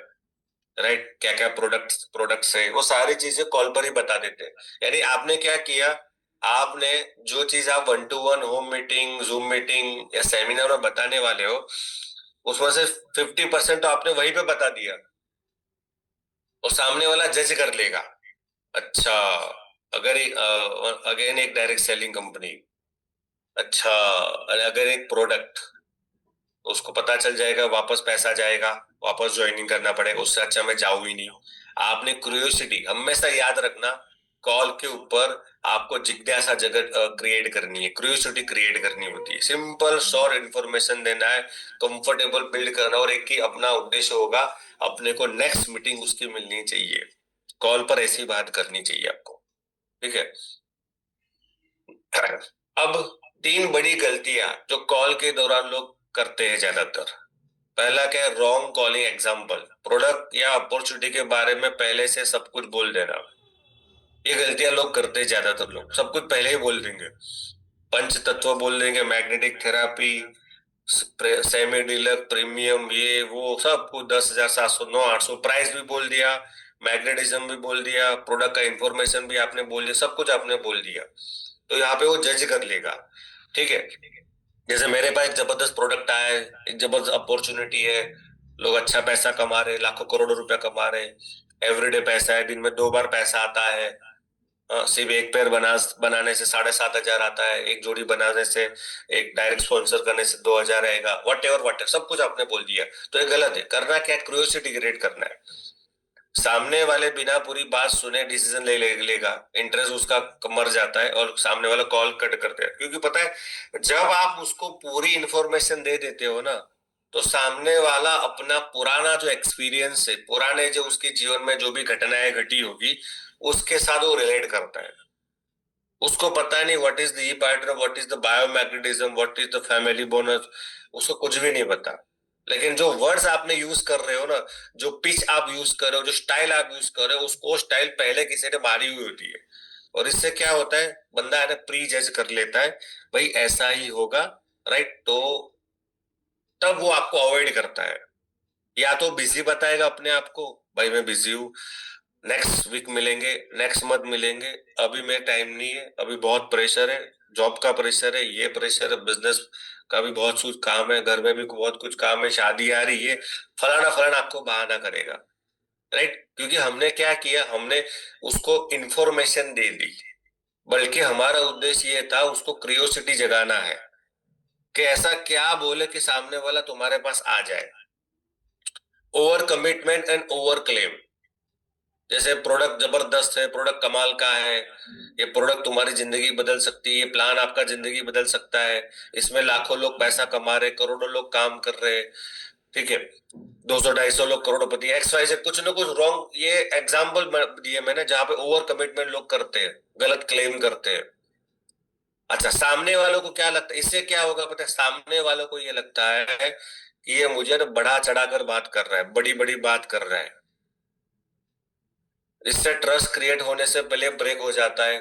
Speaker 2: राइट, क्या क्या प्रोडक्ट्स है, वो सारी चीजें कॉल पर ही बता देते हैं। यानी आपने क्या किया, आपने जो चीज आप 1-to-1 home meeting, zoom meeting या सेमिनार में बताने वाले हो, उसमें से 50% तो आपने वहीं पे बता दिया, और सामने वाला जज कर लेगा। अच्छा, अगर एक अगेन एक डायरेक्ट सेलिंग कंपनी, अच्छा, अगर एक प्रोडक्ट, उसको पता चल जाएगा, वापस पैसा जाएगा, वापस ज्वाइनिंग करना पड़ेगा, उससे अच्छा मैं जाऊं ही नहीं। आपने क्यूरियोसिटी हमेशा याद रखना, कॉल के ऊपर आपको जिज्ञासा जगत क्रिएट करनी है, क्यूरियोसिटी क्रिएट करनी होती है, सिंपल शॉर्ट इंफॉर्मेशन देना है, कंफर्टेबल बिल्ड करना, और एक ही अपना उद्देश्य होगा, अपने को नेक्स्ट मीटिंग उसकी मिलनी चाहिए, कॉल पर ऐसी बात करनी चाहिए आपको। ठीक है। अब 3 बड़ी गलतियां जो कॉल के दौरान लोग करते हैं ज्यादातर। पहला क्या है, रॉन्ग कॉलिंग एग्जाम्पल, प्रोडक्ट या अपॉर्चुनिटी के बारे में पहले से सब कुछ बोल देना। ये गलतियां लोग करते हैं ज्यादातर लोग, सब कुछ पहले ही बोल देंगे, पंच तत्व बोल देंगे, magnetic therapy, semi dealer, premium, ये वो सब कुछ, 10,000, 700, 900, 800 प्राइस भी बोल दिया, मैग्नेटिज्म भी बोल दिया, प्रोडक्ट का इंफॉर्मेशन भी आपने बोल दिया, सब कुछ आपने बोल दिया। तो यहाँ पे वो जज कर लेगा। ठीक है, जैसे मेरे पास एक जबरदस्त प्रोडक्ट आया है, एक जबरदस्त अपॉर्चुनिटी है, लोग अच्छा पैसा कमा रहे, लाखों करोड़ों रुपया कमा रहे, एवरीडे पैसा है, दिन में 2 बार पैसा आता है, सिर्फ एक पेयर बनाने से 7,500 आता है, एक जोड़ी बनाने से, एक डायरेक्ट स्पॉन्सर करने से 2,000 आएगा, वट एवर सब कुछ आपने बोल दिया। तो ये गलत है। करना क्या है, क्यूरियोसिटी क्रिएट करना है। सामने वाले बिना पूरी बात सुने डिसीजन लेगा, इंटरेस्ट उसका मर जाता है और सामने वाला कॉल कट करते हैं। क्योंकि पता है, जब आप उसको पूरी इंफॉर्मेशन दे देते हो ना, तो सामने वाला अपना पुराना जो एक्सपीरियंस है, पुराने जो उसके जीवन में जो भी घटनाएं घटी होगी, उसके साथ वो रिलेट करता है। उसको पता नहीं what is the E partner, what is the biomagnetism, what is the family bonus, उसको कुछ भी नहीं पता। लेकिन जो वर्ड्स आपने यूज कर रहे हो ना, जो पिच आप यूज कर रहे हो, जो स्टाइल आप यूज कर रहे हो, उसको स्टाइल पहले किसी ने मारी हुई होती है। और इससे क्या होता है, बंदा है ना प्री जज कर लेता है, भाई ऐसा ही होगा, राइट। तो तब वो आपको अवॉइड करता है। या तो बिजी बताएगा अपने आप को, भाई मैं बिजी हूँ, नेक्स्ट वीक मिलेंगे, नेक्स्ट मंथ मिलेंगे, अभी मेरे टाइम नहीं है, अभी बहुत प्रेशर है, जॉब का प्रेशर है, ये प्रेशर है, बिजनेस का भी बहुत कुछ काम है, घर में भी बहुत कुछ काम है, शादी आ रही है, फलाना फलाना आपको बहाना करेगा, राइट। क्योंकि हमने क्या किया, हमने उसको इंफॉर्मेशन दे दी, बल्कि हमारा उद्देश्य ये था उसको क्यूरियोसिटी जगाना है कि ऐसा क्या बोले कि सामने वाला तुम्हारे पास आ जाए। Over commitment and over claim. जैसे प्रोडक्ट जबरदस्त है, प्रोडक्ट कमाल का है, ये प्रोडक्ट तुम्हारी जिंदगी बदल सकती है, ये प्लान आपका जिंदगी बदल सकता है, इसमें लाखों लोग पैसा कमा रहे, करोड़ों लोग काम कर रहे हैं, ठीक है, 200-250 लोग करोड़पति, एक्स वाई से कुछ ना कुछ रॉन्ग। ये एग्जाम्पल दिए मैंने जहां पे ओवर कमिटमेंट लोग करते हैं, गलत क्लेम करते हैं। अच्छा, सामने वालों को क्या लगता है, इससे क्या होगा पता है, सामने वालों को ये लगता है कि ये मुझे ना बढ़ा चढ़ाकर बात कर रहा है, बड़ी बड़ी बात कर रहा है। इससे ट्रस्ट क्रिएट होने से पहले ब्रेक हो जाता है।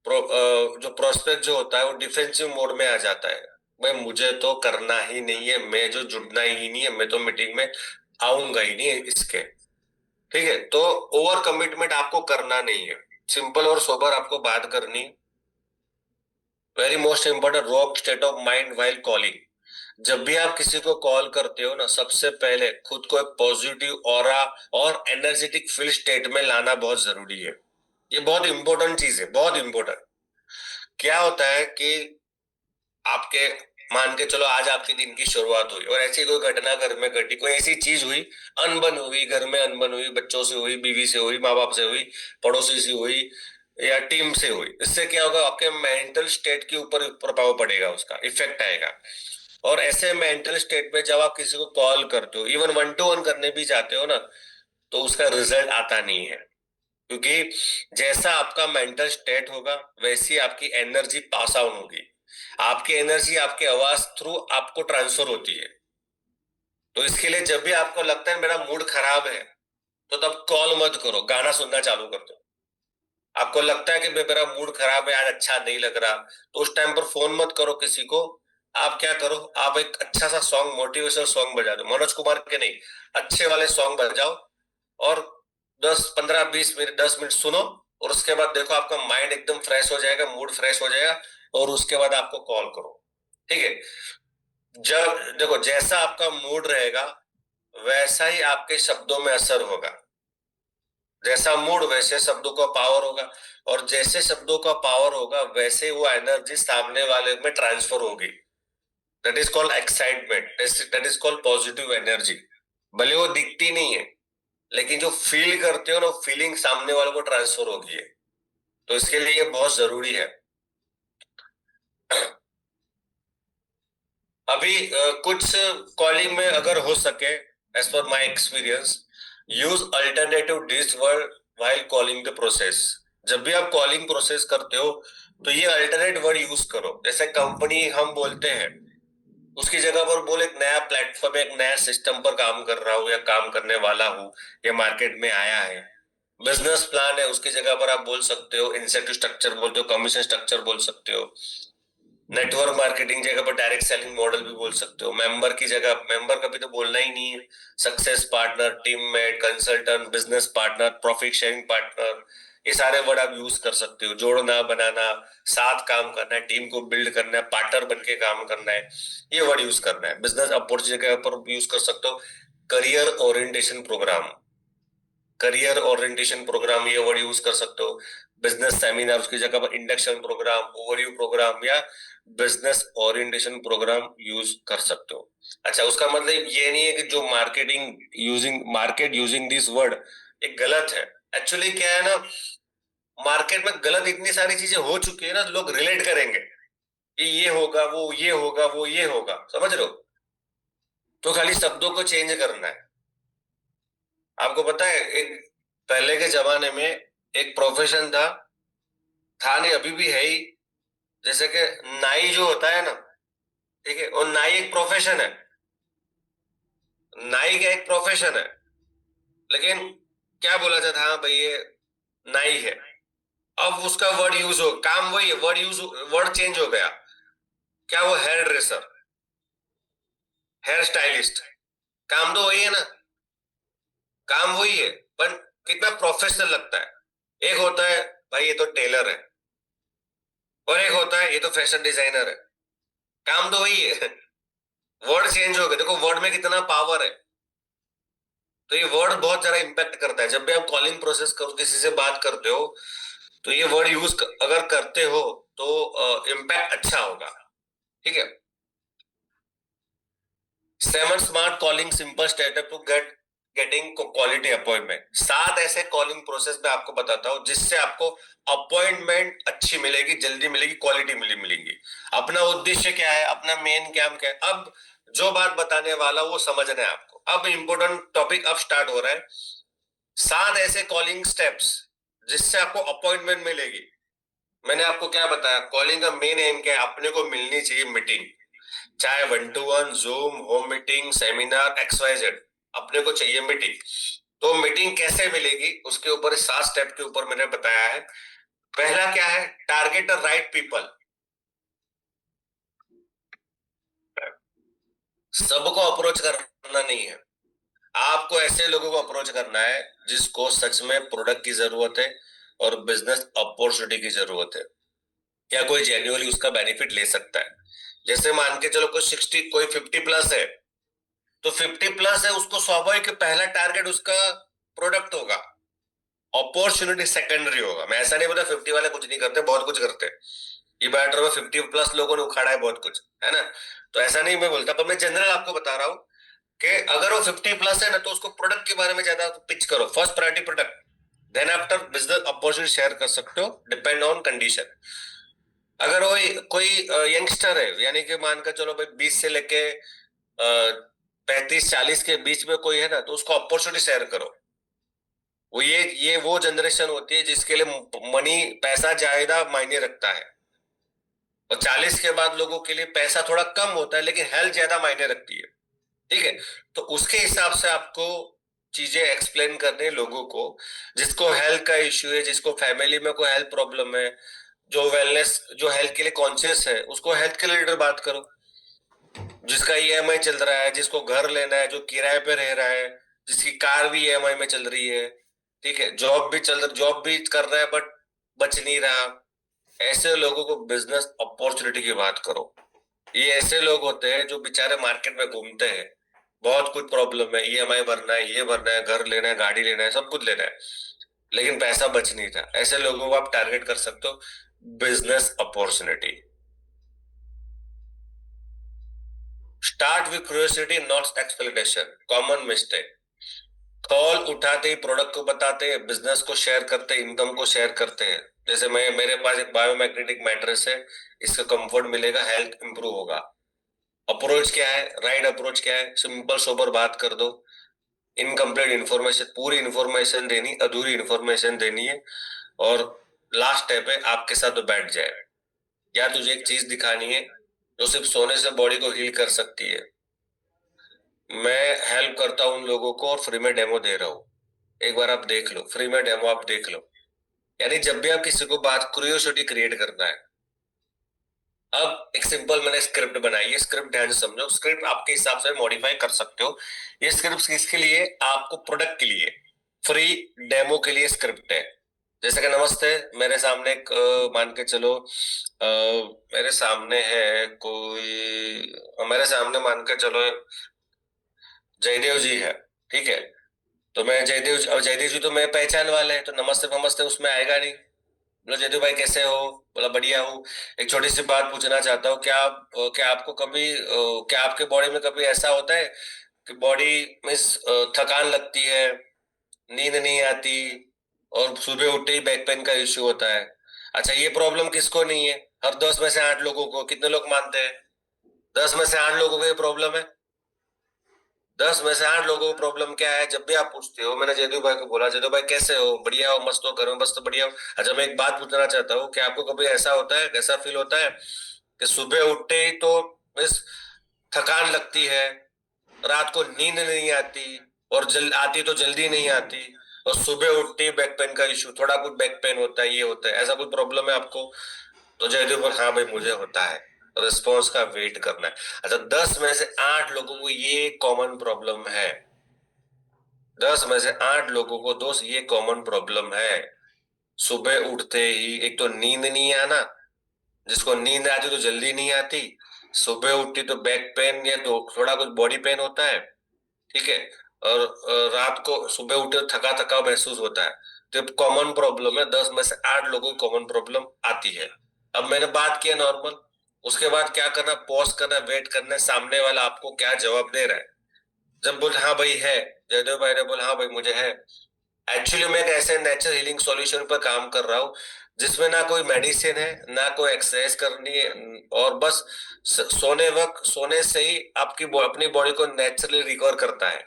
Speaker 2: जो प्रोस्पेक्ट जो होता है वो डिफेंसिव मोड में आ जाता है, भाई मुझे तो करना ही नहीं है, मैं जो जुड़ना ही नहीं है, मैं तो मीटिंग में आऊंगा ही नहीं इसके, ठीक है। तो ओवर कमिटमेंट आपको करना नहीं है, सिंपल और सोबर आपको बात करनी। Very most important, wrong state of mind while calling. जब भी आप किसी को कॉल करते हो ना, सबसे पहले खुद को एक पॉजिटिव ऑरा और एनर्जेटिक फील स्टेट में लाना बहुत जरूरी है। ये बहुत इंपॉर्टेंट चीज है, बहुत इंपॉर्टेंट। क्या होता है कि आपके, मान के चलो आज आपके दिन की शुरुआत हुई और ऐसी कोई घटना घर में घटी, कोई ऐसी चीज हुई, अनबन हुई, घर में अनबन हुई, बच्चों से हुई, बीवी से हुई, माँ बाप से हुई, पड़ोसी से हुई, या टीम से हुई। इससे क्या होगा, आपके मेंटल स्टेट के ऊपर प्रभाव पड़ेगा, उसका इफेक्ट आएगा। और ऐसे मेंटल स्टेट में जब आप किसी को कॉल करते हो, इवन 1-to-1 करने भी जाते हो ना, तो उसका रिजल्ट आता नहीं है। क्योंकि जैसा आपका मेंटल स्टेट होगा, वैसी आपकी एनर्जी पास आउट होगी। आपकी एनर्जी आपके आवाज थ्रू आपको ट्रांसफर होती है। तो इसके लिए जब भी आपको लगता है मेरा मूड खराब है, तो तब कॉल मत करो, गाना सुनना चालू कर दो। आपको लगता है कि मेरा मूड खराब है, आज अच्छा नहीं लग रहा, तो उस टाइम पर फोन मत करो किसी को। आप क्या करो, आप एक अच्छा सा सॉन्ग, मोटिवेशनल सॉन्ग बजा दो, मनोज कुमार के नहीं, अच्छे वाले सॉन्ग बजाओ, और 10-15-20 मिनट 10 मिनट सुनो, और उसके बाद देखो आपका माइंड एकदम फ्रेश हो जाएगा, मूड फ्रेश हो जाएगा, और उसके बाद आपको कॉल करो, ठीक है। जब देखो, जैसा आपका मूड रहेगा वैसा ही आपके शब्दों में असर होगा। जैसा मूड वैसे शब्दों का पावर होगा, और जैसे शब्दों का पावर होगा वैसे वो एनर्जी सामने वाले में ट्रांसफर होगी। That is called excitement, that is called positive energy. भले वो दिखती नहीं है, लेकिन जो फील करते हो ना, फीलिंग सामने वालों को ट्रांसफर होगी है। तो इसके लिए ये बहुत जरूरी है। अभी कुछ कॉलिंग में अगर हो सके, as per my experience, use alternative this word while calling the process. जब भी आप कॉलिंग प्रोसेस करते हो, तो ये अल्टरनेट वर्ड यूज करो। जैसे कंपनी हम बोलते हैं, उसकी जगह पर बोल एक नया प्लेटफॉर्म, एक नया सिस्टम पर काम कर रहा हूँ या काम करने वाला हूँ, ये मार्केट में आया है। बिजनेस प्लान है, उसकी जगह पर आप बोल सकते हो इंसेंटिव स्ट्रक्चर बोलते हो, कमीशन स्ट्रक्चर बोल सकते हो। नेटवर्क मार्केटिंग जगह पर डायरेक्ट सेलिंग मॉडल भी बोल सकते हो। मेंबर की जगह, मेंबर कभी तो बोलना ही नहीं है, success partner, teammate, consultant, business partner, profit sharing partner, ये सारे वर्ड आप यूज कर सकते हो। जोड़ना, बनाना, साथ काम करना है, टीम को बिल्ड करना है, पार्टनर बन के काम करना है, ये वर्ड यूज करना है। बिजनेस अपॉर्चुनिटी जगह पर यूज कर सकते हो career orientation programme, career orientation programme, ये वर्ड यूज कर सकते हो। बिजनेस सेमिनार, उसकी जगह पर इंडक्शन प्रोग्राम, ओवरव्यू प्रोग्राम या बिजनेस ओरिएंटेशन प्रोग्राम यूज कर सकते हो। अच्छा, उसका मतलब ये नहीं है कि जो मार्केट यूजिंग दिस वर्ड ये गलत है। एक्चुअली क्या है ना, मार्केट में गलत इतनी सारी चीजें हो चुकी है ना, लोग रिलेट करेंगे कि ये होगा, वो ये होगा, वो ये होगा, समझ रहे हो? तो खाली शब्दों को चेंज करना है। आपको पता है, एक पहले के जमाने में एक प्रोफेशन था नहीं, अभी भी है ही, जैसे कि नाई जो होता है ना, ठीक है, और नाई एक प्रोफेशन है। नाई का एक प्रोफेशन है, लेकिन क्या बोला जाता है, हाँ भाई ये नाई है। अब उसका वर्ड यूज हो, काम वही है, वर्ड चेंज हो गया। क्या वो हेयर ड्रेसर, हेयर स्टाइलिस्ट, काम तो वही है ना, काम वही है, पर कितना प्रोफेशनल लगता है। एक होता है भाई ये तो टेलर है, और एक होता है ये तो फैशन डिजाइनर है, काम तो वही है। वर्ड चेंज हो गए, देखो वर्ड में कितना पावर है। तो ये वर्ड बहुत ज्यादा इम्पैक्ट करता है। जब भी आप कॉलिंग प्रोसेस कर किसी से बात करते हो, तो ये वर्ड यूज अगर करते हो तो इम्पैक्ट अच्छा होगा, ठीक है। 7 smart calling simple setup to getting quality appointment. 7 ऐसे कॉलिंग प्रोसेस मैं आपको बताता हूँ जिससे आपको अपॉइंटमेंट अच्छी मिलेगी, जल्दी मिलेगी, क्वालिटी मिलेगी। अपना उद्देश्य क्या है, अपना मेन काम क्या है, अब जो बात बताने वाला वो समझना है आपको। अब इंपॉर्टेंट टॉपिक अब स्टार्ट हो रहा है। 7 ऐसे कॉलिंग स्टेप्स जिससे आपको अपॉइंटमेंट मिलेगी। मैंने आपको क्या बताया, कॉलिंग का मेन एम क्या है, अपने को मिलनी चाहिए मीटिंग, चाहे 1-to-1, zoom, home meeting, seminar, XYZ, अपने को चाहिए मीटिंग। तो मीटिंग कैसे मिलेगी उसके ऊपर 7 स्टेप के ऊपर मैंने बताया है। पहला क्या है, टारगेट द राइट पीपल। सबको अप्रोच करना नहीं है, आपको ऐसे लोगों को अप्रोच करना है जिसको सच में प्रोडक्ट की जरूरत है और बिजनेस अपॉर्चुनिटी की जरूरत है, या कोई जेन्युइनली उसका बेनिफिट ले सकता है। जैसे मान के चलो कोई 60, कोई 50 प्लस है, तो 50 प्लस है, उसको स्वाभाविक पहला टारगेट उसका प्रोडक्ट होगा, अपॉर्चुनिटी सेकेंडरी होगा। मैं ऐसा नहीं बोलता 50 वाले कुछ नहीं करते, बहुत कुछ करते हैं। ये बैटर में 50 प्लस लोगों ने उखाड़ा है बहुत कुछ, है ना। तो ऐसा नहीं मैं बोलता, पर मैं जनरल आपको बता रहा हूँ कि अगर वो 50 प्लस है ना, तो उसको प्रोडक्ट के बारे में ज्यादा पिच करो, first priority product, then after business opportunity share कर सकते हो, डिपेंड ऑन कंडीशन। अगर वो कोई यंगस्टर है, यानी कि मान कर चलो भाई 20 से लेके 35-40 के बीच में कोई है ना, तो उसको अपॉर्चुनिटी शेयर करो। वो ये वो जनरेशन होती है जिसके लिए मनी, पैसा ज्यादा मायने रखता है, और 40 के बाद लोगों के लिए पैसा थोड़ा कम होता है लेकिन हेल्थ ज्यादा मायने रखती है, ठीक है। तो उसके हिसाब से आपको चीजें एक्सप्लेन करनी है लोगों को। जिसको हेल्थ का इश्यू है, जिसको फैमिली में कोई हेल्थ प्रॉब्लम है, जो वेलनेस, जो हेल्थ के लिए कॉन्शियस है, उसको हेल्थ के रिलेटेड बात करो। जिसका EMI चल रहा है, जिसको घर लेना है, जो किराए पे रह रहा है, जिसकी कार भी EMI में चल रही है, ठीक है, जॉब भी कर रहा है बट बच नहीं रहा, ऐसे लोगों को बिजनेस अपॉर्चुनिटी की बात करो। ये ऐसे लोग होते हैं जो बेचारे मार्केट में घूमते हैं, बहुत कुछ प्रॉब्लम है, EMI भरना है, ये भरना है, घर लेना है, गाड़ी लेना है, सब कुछ लेना है, लेकिन पैसा बच नहीं था। ऐसे लोगों को आप टारगेट कर सकते हो, business opportunity. Start with curiosity not explanation, common mistake. Call उठाते ही प्रोडक्ट को बताते हैं, बिजनेस को शेयर करते हैं, इनकम को शेयर करते हैं। जैसे मेरे पास एक बायोमैग्नेटिक मैट्रेस है, इसका कंफर्ट मिलेगा, हेल्थ इंप्रूव होगा। अप्रोच क्या है, राइट अप्रोच क्या है, सिंपल सोबर बात कर दो, इनकम्प्लीट इंफॉर्मेशन, पूरी इंफॉर्मेशन देनी, अधूरी इंफॉर्मेशन देनी है। और लास्ट स्टेप है, आपके साथ तो बैठ जाए, या तुझे एक चीज दिखानी है जो सिर्फ सोने से बॉडी को हील कर सकती है। मैं हेल्प करता हूँ उन लोगों को और फ्री में डेमो दे रहा हूँ, एक बार आप देख लो, फ्री में डेमो आप देख लो। यानी जब भी आप किसी को बात, क्यूरियोसिटी क्रिएट करना है। अब एक सिंपल मैंने स्क्रिप्ट बनाई है, स्क्रिप्ट ध्यान से समझो, स्क्रिप्ट आपके हिसाब से मॉडिफाई कर सकते हो। ये स्क्रिप्ट किसके लिए, आपको प्रोडक्ट के लिए, फ्री डेमो के लिए स्क्रिप्ट है। जैसे कि नमस्ते, मेरे सामने एक मान के चलो मेरे सामने है कोई, मेरे सामने मान के चलो जयदेव जी है, ठीक है। तो मैं जयदेव जी, और जयदेव जी तो मेरे पहचान वाले हैं, तो नमस्ते नमस्ते उसमें आएगा नहीं, बोला जयदेव भाई कैसे हो? बोला बढ़िया हूँ। एक छोटी सी बात पूछना चाहता हूँ, क्या आपको कभी क्या आपके बॉडी में कभी ऐसा होता है कि बॉडी में थकान लगती है, नींद नहीं आती, और सुबह उठते ही बैक पेन का इश्यू होता है? अच्छा, ये प्रॉब्लम किसको नहीं है? हर 10 में से 8 लोगों को। कितने लोग मानते हैं? 10 में से 8 लोगों को ये प्रॉब्लम है। 10 में से 8 लोगों को प्रॉब्लम क्या है? जब भी आप पूछते हो, मैंने जयदेव भाई को बोला जयदेव भाई कैसे हो? बढ़िया हो? मस्त हो? घर में मस्त बढ़िया हो? अच्छा, मैं एक बात पूछना चाहता हूँ, क्या आपको कभी ऐसा होता है, ऐसा फील होता है कि सुबह उठते ही तो बस थकान लगती है, रात को नींद नहीं आती, और आती तो जल्दी नहीं आती, और सुबह उठते ही बैक पेन का इश्यू, थोड़ा कुछ बैक पेन होता है, ये होता है, ऐसा कोई प्रॉब्लम है आपको? तो जयदेव बोले हाँ भाई मुझे होता है। रिस्पॉन्स का वेट करना है। अच्छा, 10 में से 8 लोगों को ये कॉमन प्रॉब्लम है। 10 में से 8 लोगों को दोस्त ये कॉमन प्रॉब्लम है। सुबह उठते ही एक तो नींद नहीं आना, जिसको नींद आती तो जल्दी नहीं आती, सुबह उठती तो बैक पेन या तो थोड़ा कुछ बॉडी पेन होता है, ठीक है, और रात को सुबह उठे तो थका थका महसूस होता है। तो कॉमन प्रॉब्लम है, 10 में से 8 लोगों को कॉमन प्रॉब्लम आती है। अब मैंने बात किया नॉर्मल, उसके बाद क्या करना? पॉज करना, वेट करना है, सामने वाला आपको क्या जवाब दे रहा है। जब बोले हाँ भाई है, जयदेव भाई ने बोला हाँ भाई मुझे है। एक्चुअली मैं एक ऐसे नेचुरल हीलिंग सॉल्यूशन पर काम कर रहा हूँ जिसमें ना कोई मेडिसिन है, ना कोई एक्सरसाइज करनी है, और बस सोने वक्त सोने से ही आपकी अपनी बॉडी को नेचुरली रिकवर करता है।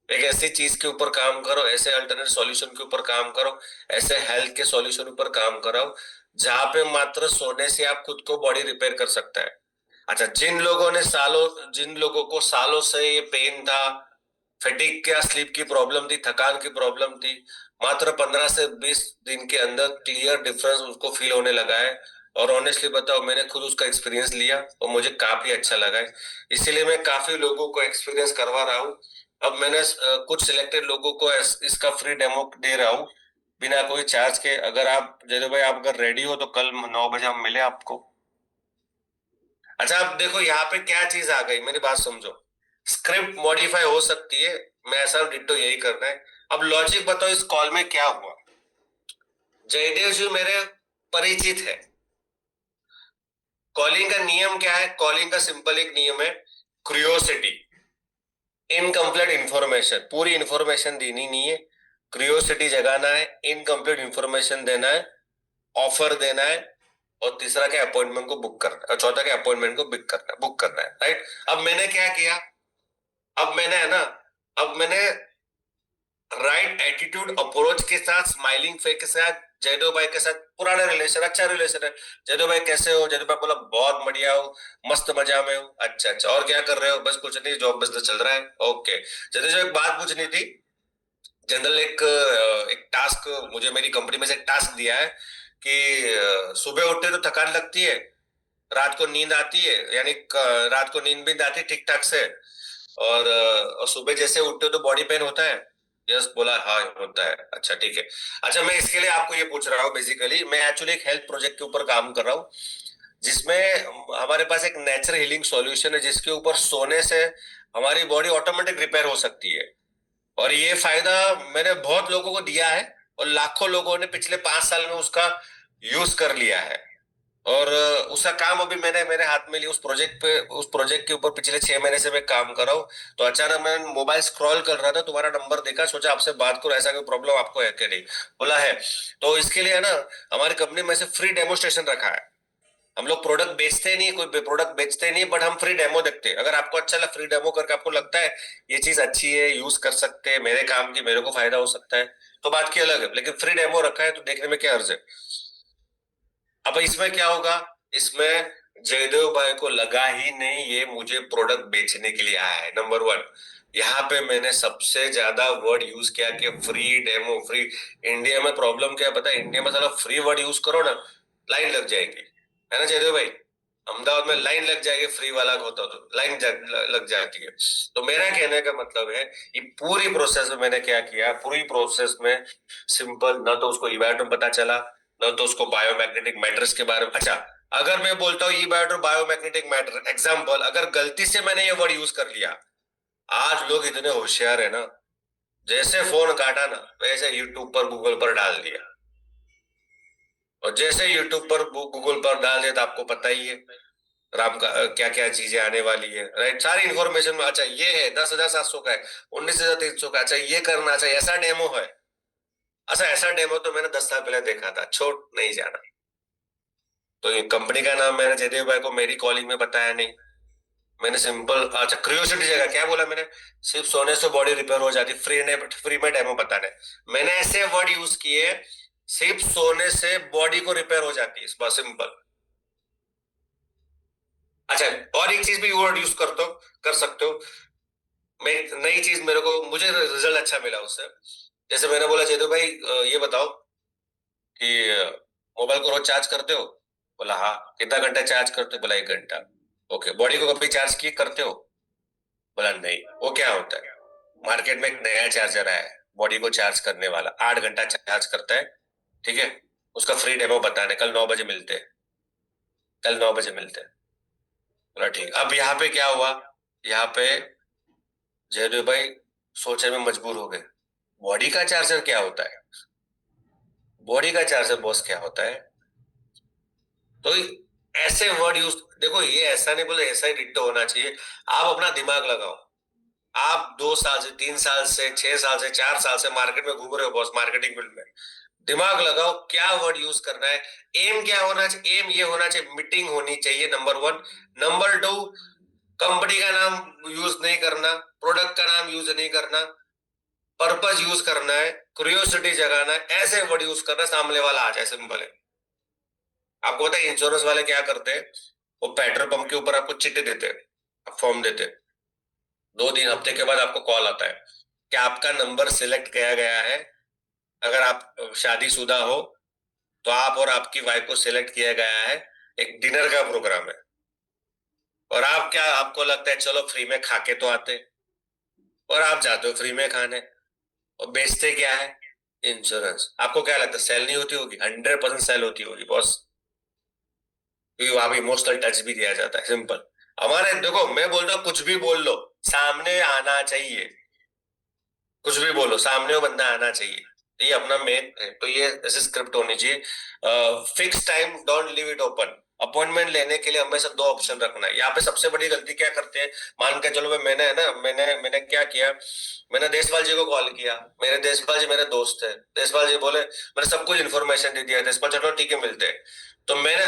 Speaker 2: एक ऐसी चीज के ऊपर काम करो, ऐसे अल्टरनेट सॉल्यूशन के ऊपर काम करो, ऐसे हेल्थ के सॉल्यूशन ऊपर काम करो जहां पे मात्र सोने से आप खुद को बॉडी रिपेयर कर सकता है। अच्छा, जिन लोगों को सालों से ये पेन था, फटीग क्या स्लीप की प्रॉब्लम थी, थकान की प्रॉब्लम थी, मात्र 15 से 20 दिन के अंदर क्लियर डिफरेंस उसको फील होने लगा है। और ऑनेस्टली बताओ, मैंने खुद उसका एक्सपीरियंस लिया और मुझे काफी अच्छा लगा है। इसीलिए मैं काफी लोगों को एक्सपीरियंस करवा रहा हूँ। अब मैंने कुछ सिलेक्टेड लोगों को इसका फ्री डेमो दे रहा हूँ, बिना कोई चार्ज के। अगर आप जयदेव भाई आप अगर रेडी हो तो कल 9 बजे हम मिले आपको। अच्छा, अब देखो यहाँ पे क्या चीज आ गई, मेरी बात समझो। स्क्रिप्ट मॉडिफाई हो सकती है, मैं ऐसा डिट्टो यही करना है। अब लॉजिक बताओ, इस कॉल में क्या हुआ? जयदेव जी मेरे परिचित है। कॉलिंग का नियम क्या है? कॉलिंग का सिंपल एक नियम है, क्रियोसिटी, इनकम्प्लीट इंफॉर्मेशन। पूरी इंफॉर्मेशन देनी नहीं है, क्रियोसिटी जगाना है, इनकम्प्लीट इंफॉर्मेशन देना है, ऑफर देना है, और तीसरा क्या, अपॉइंटमेंट को बुक करना है, और चौथा क्या, अपॉइंटमेंट को बुक करना है, राइट? अब मैंने क्या किया, अब मैंने है ना, अब मैंने राइट एटीट्यूड अप्रोच के साथ, स्माइलिंग फेस के साथ, जयदेव भाई के साथ पुराना रिलेशन, अच्छा रिलेशन है। जयदेव भाई कैसे हो? जयदेव भाई बोला बहुत बढ़िया हो, मस्त मजा में हूँ। अच्छा अच्छा, और क्या कर रहे हो? बस कुछ नहीं, जॉब बिजनेस चल रहा है। ओके। जयदेव जी एक बात पूछनी थी। जनरल एक टास्क मुझे मेरी कंपनी में से एक टास्क दिया है कि सुबह उठते तो थकान लगती है, रात को नींद आती है, यानी रात को नींद भी आती है ठीक ठाक से, और सुबह जैसे उठते हो तो बॉडी पेन होता है। यस बोला, हाँ होता है। अच्छा ठीक है। अच्छा, मैं इसके लिए आपको ये पूछ रहा हूँ, बेसिकली मैं एक्चुअली एक हेल्थ प्रोजेक्ट के ऊपर काम कर रहा हूँ, जिसमें हमारे पास एक नेचुरल हीलिंग सॉल्यूशन है, जिसके ऊपर सोने से हमारी बॉडी ऑटोमेटिक रिपेयर हो सकती है। और ये फायदा मैंने बहुत लोगों को दिया है, और लाखों लोगों ने पिछले 5 साल में उसका यूज कर लिया है। और उसका काम अभी मैंने मेरे हाथ में लिया, उस प्रोजेक्ट के ऊपर पिछले 6 महीने से मैं काम कर रहा हूँ। तो अचानक मैं मोबाइल स्क्रॉल कर रहा था, तुम्हारा नंबर देखा, सोचा आपसे बात करो, ऐसा कोई प्रॉब्लम आपको है कि नहीं? बोला है। तो इसके लिए है ना, हमारी कंपनी में से फ्री डेमोस्ट्रेशन रखा है। हम लोग प्रोडक्ट बेचते नहीं, कोई प्रोडक्ट बेचते नहीं, बट हम फ्री डेमो देखते हैं। अगर आपको अच्छा लगा, फ्री डेमो करके आपको लगता है ये चीज अच्छी है, यूज कर सकते हैं, मेरे काम की, मेरे को फायदा हो सकता है, तो बात की अलग है, लेकिन फ्री डेमो रखा है तो देखने में क्या अर्ज है। अब इसमें क्या होगा, इसमें जयदेव भाई को लगा ही नहीं ये मुझे प्रोडक्ट बेचने के लिए आया है। नंबर 1, यहाँ पे मैंने सबसे ज्यादा वर्ड यूज किया कि फ्री डेमो, फ्री। इंडिया में प्रॉब्लम क्या है पता है? इंडिया में साला फ्री वर्ड यूज करो ना, लाइन लग जाएगी, है ना जयदेव भाई? अहमदाबाद में लाइन लग जाएगी, फ्री वाला होता तो लाइन लग जाती है। तो मेरा कहने का मतलब है, ये पूरी प्रोसेस में मैंने क्या किया, पूरी प्रोसेस में सिंपल, ना तो उसको इवेंट पता चला, ना तो उसको बायोमैग्नेटिक मैटर्स के बारे में। अच्छा, अगर मैं बोलता हूँ ई बायोमैग्नेटिक मैटर एग्जाम्पल, अगर गलती से मैंने ये वर्ड यूज कर लिया, आज लोग इतने होशियार है ना, जैसे फोन काटा ना वैसे यूट्यूब पर, गूगल पर डाल दिया। और जैसे यूट्यूब पर गूगल पर डाल दिया तो आपको पता ही है राम का क्या क्या चीजें आने वाली है, राइट। सारी इन्फॉर्मेशन में, अच्छा ये है 10,700 का है, 19,300 का, अच्छा ये करना चाहिए, ऐसा डेमो है। अच्छा ऐसा डेमो तो मैंने 10 साल पहले देखा था, छोट नहीं जाना। तो ये कंपनी का नाम मैंने जयदेव भाई को मेरी कॉलिंग में बताया नहीं। मैंने सिंपल, अच्छा क्यूरियोसिटी जगह क्या बोला मैंने, सिर्फ सोने से बॉडी रिपेयर हो जाती, फ्री में डेमो बताने। मैंने ऐसे वर्ड यूज किए, सिर्फ सोने से बॉडी को रिपेयर हो जाती है, बस सिंपल। अच्छा और एक चीज भी वर्ड यूज कर सकते हो। मैं नई चीज, मुझे रिजल्ट अच्छा मिला उससे। जैसे मैंने बोला जयदेव भाई ये बताओ कि मोबाइल को रोज चार्ज करते हो? बोला हाँ। कितना घंटा चार्ज करते हो? बोला 1 घंटा। ओके, बॉडी को कभी चार्ज किए करते हो? बोला नहीं। वो क्या होता है? मार्केट में एक नया चार्जर आया है बॉडी को चार्ज करने वाला, 8 घंटा चार्ज करता है, ठीक है। उसका फ्री डेमो बताने, कल 9 बजे मिलते हैं, कल 9 बजे मिलते हैं। बोला ठीक। अब यहाँ पे क्या हुआ, यहाँ पे जयदेव भाई सोचने में मजबूर हो गए, बॉडी का चार्जर क्या होता है, बॉडी का चार्जर बॉस क्या होता है। तो ऐसे वर्ड यूज, देखो ये ऐसा नहीं बोले ऐसा ही डिट्टो होना चाहिए, आप अपना दिमाग लगाओ। आप 2 साल से, 3 साल से, 6 साल से, 4 साल से मार्केट में घूम रहे हो बॉस, मार्केटिंग फील्ड में। दिमाग लगाओ क्या वर्ड यूज करना है। एम क्या होना चाहिए? एम ये होना चाहिए, मीटिंग होनी चाहिए, नंबर 1। नंबर 2, कंपनी का नाम यूज नहीं करना, प्रोडक्ट का नाम यूज नहीं करना, पर्पज यूज करना है, क्यूरियोसिटी जगाना है, ऐसे वर्ड यूज करना, सामने वाला आ जाए, सिंपल है। आपको पता है इंश्योरेंस वाले क्या करते हैं? वो पेट्रोल पंप के ऊपर आपको चिट्ठी देते हैं, फॉर्म देते हैं। 2-3 हफ्ते के बाद आपको कॉल आता है कि आपका नंबर सिलेक्ट किया गया है, अगर आप शादीशुदा हो तो आप और आपकी वाइफ को सिलेक्ट किया गया है, एक डिनर का प्रोग्राम है। और आप क्या, आपको लगता है चलो फ्री में खा के तो आते, और आप जाते हो फ्री में खाने, और बेचते क्या है? इंश्योरेंस। आपको क्या लगता है सेल नहीं होती होगी? 100% सेल होती होगी बॉस, क्योंकि वहां पे इमोशनल टच भी दिया जाता है, सिंपल। हमारे देखो, मैं बोल रहा हूँ कुछ भी बोल लो, सामने आना चाहिए। कुछ भी बोलो, सामने वो बंदा आना चाहिए, ये अपना मेन है। तो ये ऐसे स्क्रिप्ट होनी चाहिए। Fix time, don't leave it open. Appointment लेने के लिए हमेशा 2 ऑप्शन रखना है। यहाँ पे सबसे बड़ी गलती क्या करते हैं, मान के चलो भाई, मैंने है ना, मैंने क्या किया, मैंने देशपाल जी को कॉल किया, मेरे देशपाल जी मेरे दोस्त है, देशपाल जी बोले, मैंने सब कुछ इन्फॉर्मेशन दे दिया, देशपाल चलो ठीक है मिलते हैं। तो मैंने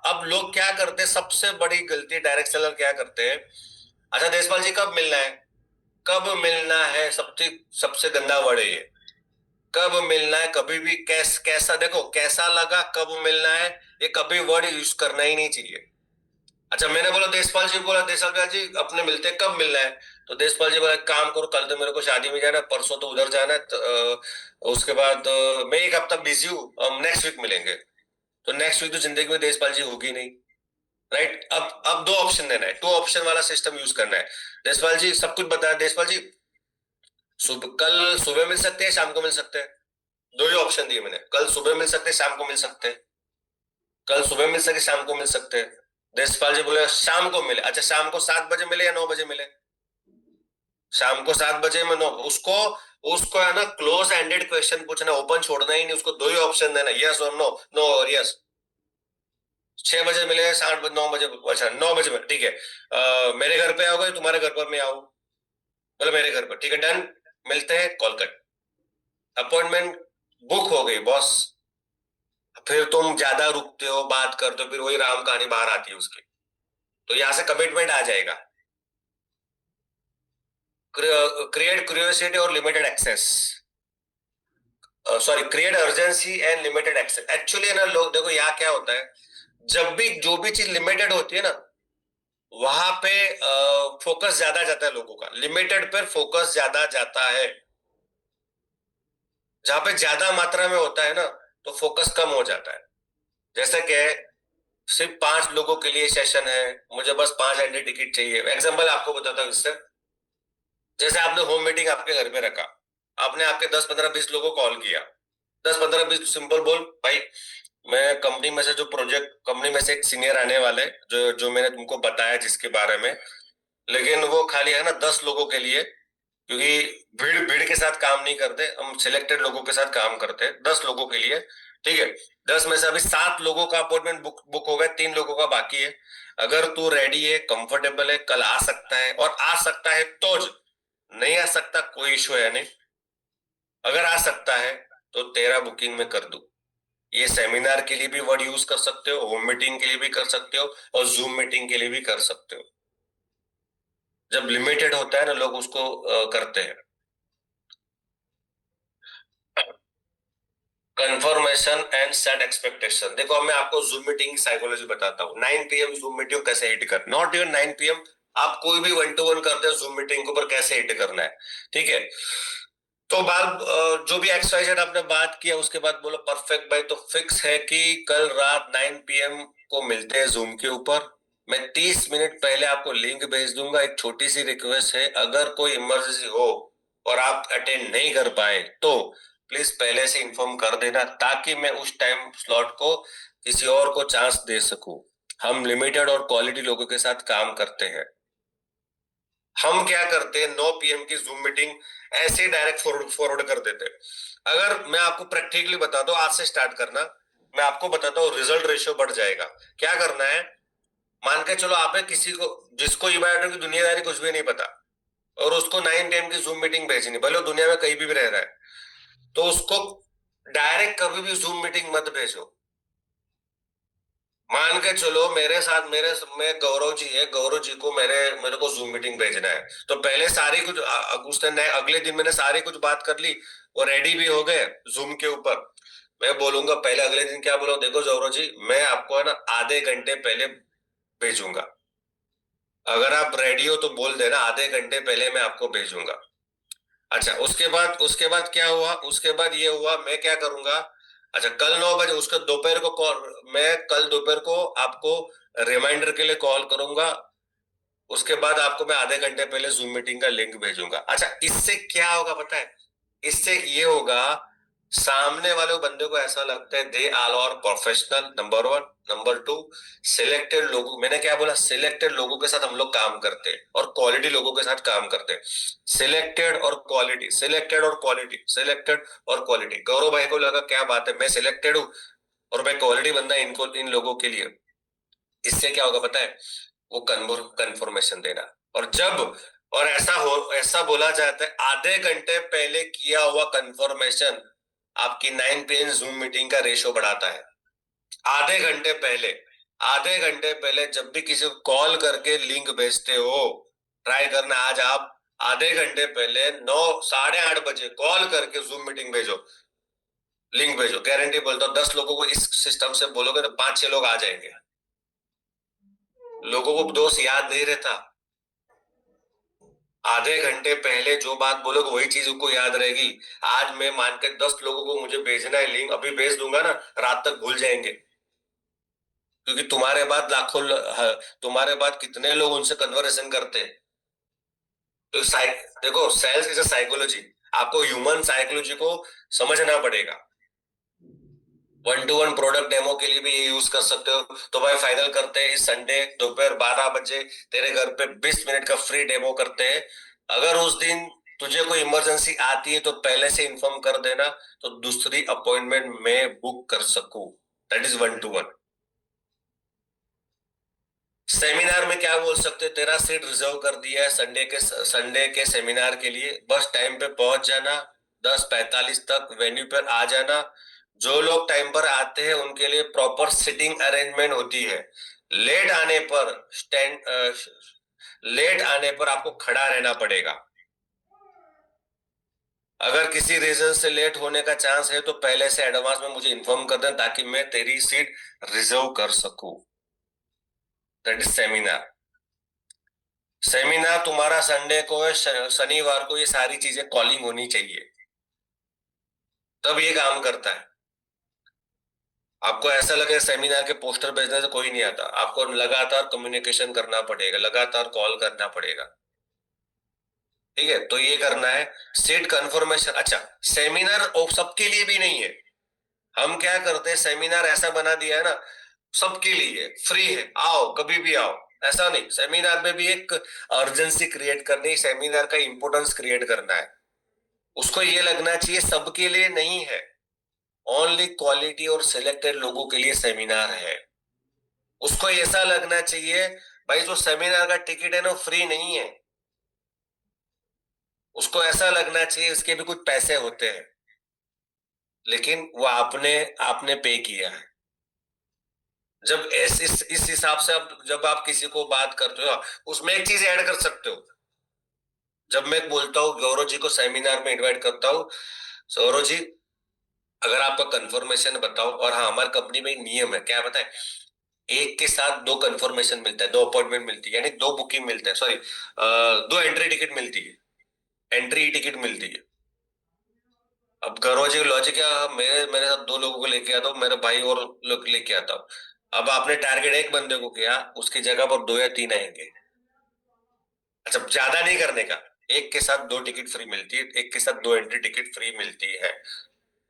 Speaker 2: अब लोग क्या करते हैं, सबसे बड़ी गलती डायरेक्ट सेलर क्या करते हैं, अच्छा देशपाल जी कब मिलना है, कब मिलना है, सबसे सबसे गंदा वर्ड है ये, कब मिलना है। कभी भी कैसा देखो, कैसा लगा, कब मिलना है, ये कभी वर्ड यूज करना ही नहीं चाहिए। अच्छा मैंने बोला, देशपाल जी बोला, देशपाल जी अपने मिलते हैं, कब मिलना है? तो देशपाल जी बोला, एक काम करो, कल तो मेरे को शादी में जाना है, परसों तो उधर जाना है, उसके बाद मैं 1 हफ्ता बिजी हूँ, हम नेक्स्ट वीक मिलेंगे। तो नेक्स्ट वीक तो जिंदगी में देशपाल जी होगी नहीं, राइट। अब 2 ऑप्शन देना है, 2 ऑप्शन वाला सिस्टम यूज करना है। देशपाल जी सब कुछ बताया, देशपाल जी कल सुबह मिल सकते हैं, शाम को मिल सकते हैं। 2 ही ऑप्शन दिए मैंने, कल सुबह मिल सकते हैं, शाम को मिल सकते हैं, कल सुबह मिल सके, शाम को मिल सकते हैं। देशपाल जी बोले शाम को मिले, अच्छा शाम को 7 बजे मिले या 9 बजे मिले? शाम को 7 बजे में 9, उसको उसको है ना क्लोज एंडेड क्वेश्चन पूछना, ओपन छोड़ना ही नहीं, उसको 2 ही ऑप्शन देना, यस और नो, नो और यस। 6 बजे मिले, 7 बजे, 9 बजे, अच्छा 9 बजे में ठीक है, मेरे घर पे आओगे, तुम्हारे घर पर मैं आऊँ? बोले मेरे घर पर, ठीक है डन, मिलते हैं, कॉल कट। अपॉइंटमेंट बुक हो गई बॉस। फिर तुम ज्यादा रुकते हो, बात करते हो, फिर वही राम कहानी बाहर आती है उसकी। तो यहां से कमिटमेंट आ जाएगा। क्रिएट क्यूरियोसिटी और limited access, sorry create urgency and limited access. Actually ना लोग देखो, यहाँ क्या होता है, जब भी जो भी चीज लिमिटेड होती है ना, वहां पे फोकस ज्यादा जाता है लोगों का, लिमिटेड पर फोकस ज्यादा जाता है। जहां पे ज्यादा मात्रा में होता है ना, तो फोकस कम हो जाता है। जैसे कि सिर्फ 5 लोगों के लिए सेशन है, मुझे बस 5 एंट्री टिकट चाहिए। एग्जांपल आपको बताता हूँ इससे, जैसे आपने होम मीटिंग आपके घर पे रखा, आपने आपके 10-15-20 लोगों को कॉल किया, 10-15-20 सिंपल बोल भाई, मैं कंपनी में से जो प्रोजेक्ट, कंपनी में से एक सीनियर आने वाले, जो जो मैंने तुमको बताया जिसके बारे में, लेकिन वो खाली है ना 10 लोगों के लिए, क्योंकि भीड़ भीड़ के साथ काम नहीं करते, हम सिलेक्टेड लोगों के साथ काम करते हैं, 10 लोगों के लिए। ठीक है, 10 में से अभी 7 लोगों का अपॉइंटमेंट बुक हो गया, 3 लोगों का बाकी है। अगर तू रेडी है, कंफर्टेबल है, कल आ सकता है, और आ सकता है तो नहीं आ सकता कोई इशू है नहीं। अगर आ सकता है तो तेरा बुकिंग में कर दूं। ये सेमिनार के लिए भी वर्ड यूज कर सकते हो, होम मीटिंग के लिए भी कर सकते हो, और जूम मीटिंग के लिए भी कर सकते हो। जब लिमिटेड होता है ना, लोग उसको करते हैं। Confirmation and set expectation. देखो, मैं आपको जूम मीटिंग की साइकोलॉजी बताता हूँ। 9 PM जूम मीटिंग कैसे हिट कर, नॉट इवन 9 PM, आप कोई भी 1-to-1 करते हो जूम मीटिंग के ऊपर कैसे हिट करना है। ठीक है, तो बात जो भी XYZ आपने बात किया, उसके बाद बोलो परफेक्ट भाई, तो फिक्स है कि कल रात 9 PM को मिलते हैं जूम के ऊपर। मैं 30 मिनट पहले आपको लिंक भेज दूंगा। एक छोटी सी रिक्वेस्ट है, अगर कोई इमरजेंसी हो और आप अटेंड नहीं कर पाए तो प्लीज पहले से इन्फॉर्म कर देना, ताकि मैं उस टाइम स्लॉट को किसी और को चांस दे सकूं। हम लिमिटेड और क्वालिटी लोगों के साथ काम करते हैं। हम क्या करते हैं, 9 PM की जूम मीटिंग ऐसे ही डायरेक्ट फॉरवर्ड कर देते हैं। अगर मैं आपको प्रैक्टिकली बता दूं, आज से स्टार्ट करना, मैं आपको बताता हूँ, रिजल्ट रेशियो बढ़ जाएगा। क्या करना है, मान के चलो आप किसी को, जिसको ई बायोटेक की दुनियादारी कुछ भी नहीं पता, और उसको 9 PM की जूम मीटिंग भेजनी, भले वो दुनिया में कहीं भी रह रहा है, तो उसको डायरेक्ट कभी भी जूम मीटिंग मत भेजो। मान के चलो मेरे साथ मैं गौरव जी है, गौरव जी को मेरे को जूम मीटिंग भेजना है, तो पहले सारी कुछ उसने अगले दिन मैंने सारी कुछ बात कर ली, वो रेडी भी हो गए जूम के ऊपर। मैं बोलूंगा पहले अगले दिन क्या बोलो, देखो गौरव जी, मैं आपको है ना आधे घंटे पहले भेजूंगा। अगर आप रेडी हो तो बोल देना, आधे घंटे पहले मैं आपको भेजूंगा। अच्छा, उसके बाद क्या हुआ, उसके बाद ये हुआ, मैं क्या करूंगा, अच्छा कल 9 बजे, उसके दोपहर को कॉल, मैं कल दोपहर को आपको रिमाइंडर के लिए कॉल करूंगा। उसके बाद आपको मैं आधे घंटे पहले जूम मीटिंग का लिंक भेजूंगा। अच्छा, इससे क्या होगा पता है, इससे ये होगा, सामने वाले बंदे को ऐसा लगता है they are are professional, number 1। Number 2, selected लोगों, मैंने क्या बोला, सिलेक्टेड लोगों के साथ हम लोग काम करते हैं और क्वालिटी लोगों के साथ काम करते हैं। सिलेक्टेड और क्वालिटी, सिलेक्टेड और क्वालिटी, सिलेक्टेड और क्वालिटी। गौरव भाई को लगा क्या बात है, मैं सिलेक्टेड हूँ और मैं क्वालिटी बंदा इनको, इन लोगों के लिए। इससे क्या होगा पता है, वो कंफर्मेशन देना। और जब, और ऐसा बोला जाता है, आधे घंटे पहले किया हुआ कंफर्मेशन आपकी 9 PM जूम मीटिंग का रेशियो बढ़ाता है। आधे घंटे पहले, आधे घंटे पहले जब भी किसी को कॉल करके लिंक भेजते हो, ट्राई करना आज आप आधे घंटे पहले 9, 8:30 बजे कॉल करके जूम मीटिंग भेजो, लिंक भेजो। गारंटी बोलता हूँ 10 लोगों को इस सिस्टम से बोलोगे तो 5-6 लोग आ जाएंगे। लोगों को दोस्त याद नहीं रहता, आधे घंटे पहले जो बात बोलोगे वही चीज उनको याद रहेगी। आज मैं मान के 10 लोगों को मुझे भेजना है लिंक, अभी भेज दूंगा ना, रात तक भूल जाएंगे, क्योंकि तुम्हारे बाद तुम्हारे बाद कितने लोग उनसे कन्वर्सेशन करते हैं। तो देखो, सेल्स इज अ साइकोलॉजी, आपको ह्यूमन साइकोलॉजी को समझना पड़ेगा। 1-to-1 प्रोडक्ट डेमो के लिए भी ये यूज कर सकते हो। तो भाई फाइनल करते हैं, इस संडे दोपहर 12 बजे तेरे घर पे 20 मिनट का फ्री डेमो करते हैं। अगर उस दिन तुझे कोई इमरजेंसी आती है तो पहले से इन्फॉर्म कर देना, तो दूसरी अपॉइंटमेंट मैं बुक कर सकूं। That is 1-to-1। सेमिनार में क्या बोल सकते हैं, तेरा सीट रिजर्व कर दिया है संडे के सेमिनार के लिए, बस टाइम पे पहुंच जाना, 10:45 तक वेन्यू पर आ जाना। जो लोग टाइम पर आते हैं उनके लिए प्रॉपर सिटिंग अरेंजमेंट होती है। लेट आने पर लेट आने पर आपको खड़ा रहना पड़ेगा। अगर किसी रीजन से लेट होने का चांस है तो पहले से एडवांस में मुझे इन्फॉर्म कर दें, ताकि मैं तेरी सीट रिजर्व कर सकूं। That is seminar. सेमिनार तुम्हारा संडे को है, शनिवार को ये सारी चीजें कॉलिंग होनी चाहिए, तब ये काम करता है। आपको ऐसा लगे सेमिनार के पोस्टर भेजने से कोई नहीं आता, आपको लगातार कम्युनिकेशन करना पड़ेगा, लगातार कॉल करना पड़ेगा। ठीक है, तो ये करना है, सीट कंफर्मेशन। अच्छा, सेमिनार सबके लिए भी नहीं है। हम क्या करते हैं, सेमिनार ऐसा बना दिया है ना, सबके लिए फ्री है, आओ कभी भी आओ। ऐसा नहीं, सेमिनार में भी एक अर्जेंसी क्रिएट करनी, सेमिनार का इंपोर्टेंस क्रिएट करना है। उसको ये लगना चाहिए सबके लिए नहीं है, ओनली क्वालिटी और सिलेक्टेड लोगों के लिए सेमिनार है। उसको ऐसा लगना चाहिए भाई जो सेमिनार का टिकट है ना फ्री नहीं है, उसको ऐसा लगना चाहिए इसके भी कुछ पैसे होते हैं, लेकिन वो आपने आपने पे किया है। जब इस हिसाब से अब जब आप किसी को बात करते हो, उसमें एक चीज ऐड कर सकते हो। जब मैं बोलता हूँ गौरव जी को सेमिनार में इनवाइट करता हूँ, गौरव जी अगर आपका कंफर्मेशन बताओ, और हाँ हमारी कंपनी में एक नियम है, क्या बताए, एक के साथ दो कंफर्मेशन मिलता है, दो अपॉइंटमेंट मिलती है, यानी दो बुकिंग मिलता है, सॉरी दो एंट्री टिकट मिलती है, एंट्री टिकट मिलती है। अब गौरव जी लॉजिक क्या, मेरे मेरे साथ दो लोगों को लेके आता हूँ, मेरे भाई और लोग लेके आता हूँ। अब आपने टारगेट एक बंदे को किया, उसकी जगह पर दो या तीन आएंगे। अच्छा, ज्यादा नहीं करने का, एक के साथ दो टिकट फ्री मिलती है, एक के साथ दो एंट्री टिकट फ्री मिलती है,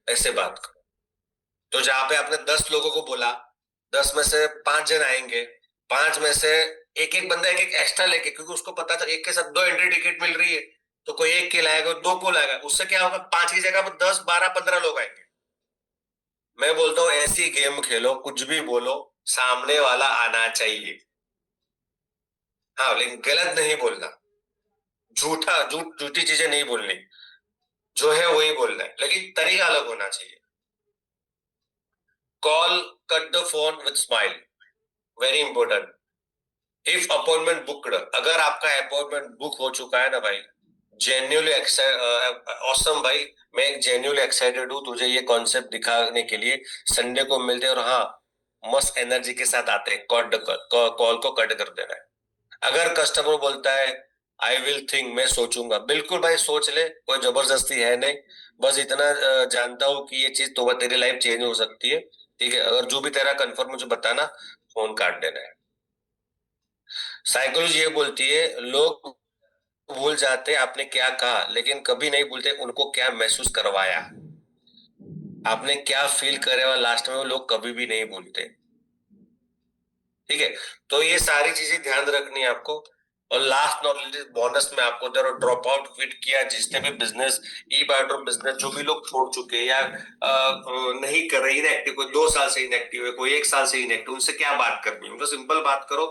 Speaker 2: ऐसे बात करो। तो जहां पे आपने 10 लोगों को बोला, 10 में से 5 जन आएंगे, 5 में से एक एक बंदा एक एक एक्स्ट्रा लेके, क्योंकि उसको पता था एक के साथ दो एंट्री टिकट मिल रही है, तो कोई एक के लाएगा, दो को लाएगा, उससे क्या होगा, 5 की जगह पर 10 12 15 लोग आएंगे। मैं बोलता हूँ ऐसी गेम खेलो, कुछ भी बोलो, सामने वाला आना चाहिए। हाँ, लेकिन गलत नहीं बोलना, झूठी चीजें नहीं बोलनी, जो है वही बोलना है, लेकिन तरीका अलग होना चाहिए। Call cut the phone with smile, very important. If appointment booked, अगर आपका अपॉइंटमेंट बुक हो चुका है ना भाई, जेन्युइनली ऑसम भाई, मैं एक जेन्युइनली एक्साइटेड हूँ तुझे ये कॉन्सेप्ट दिखाने के लिए, संडे को मिलते हैं, और हाँ मस्त एनर्जी के साथ आते हैं, कॉल को कट कर देना है। अगर कस्टमर बोलता है आई विल थिंक, मैं सोचूंगा, बिल्कुल भाई सोच ले, कोई जबरदस्ती है नहीं, बस इतना जानता हूँ कि ये चीज तो तेरी लाइफ चेंज हो सकती है, ठीक है, अगर जो भी तेरा कंफर्म मुझे बताना, फोन काट देना है। साइकोलॉजी ये बोलती है लोग भूल जाते आपने क्या कहा, लेकिन कभी नहीं भूलते उनको क्या महसूस करवाया, आपने क्या फील करे और लास्ट में वो लोग कभी भी नहीं भूलते, ठीक है। तो ये सारी चीजें ध्यान रखनी है आपको। और लास्ट नॉट लीस्ट बोनस में आपको ड्रॉप आउट क्विट किया, जिसने भी बिजनेस, ई बायोड्रॉप बिजनेस जो भी लोग छोड़ चुके हैं या नहीं कर रहे, इनएक्टिव, कोई 2 साल से इनएक्टिव है, कोई 1 साल से इनएक्टिव, उनसे क्या बात करनी है, उनको सिंपल बात करो,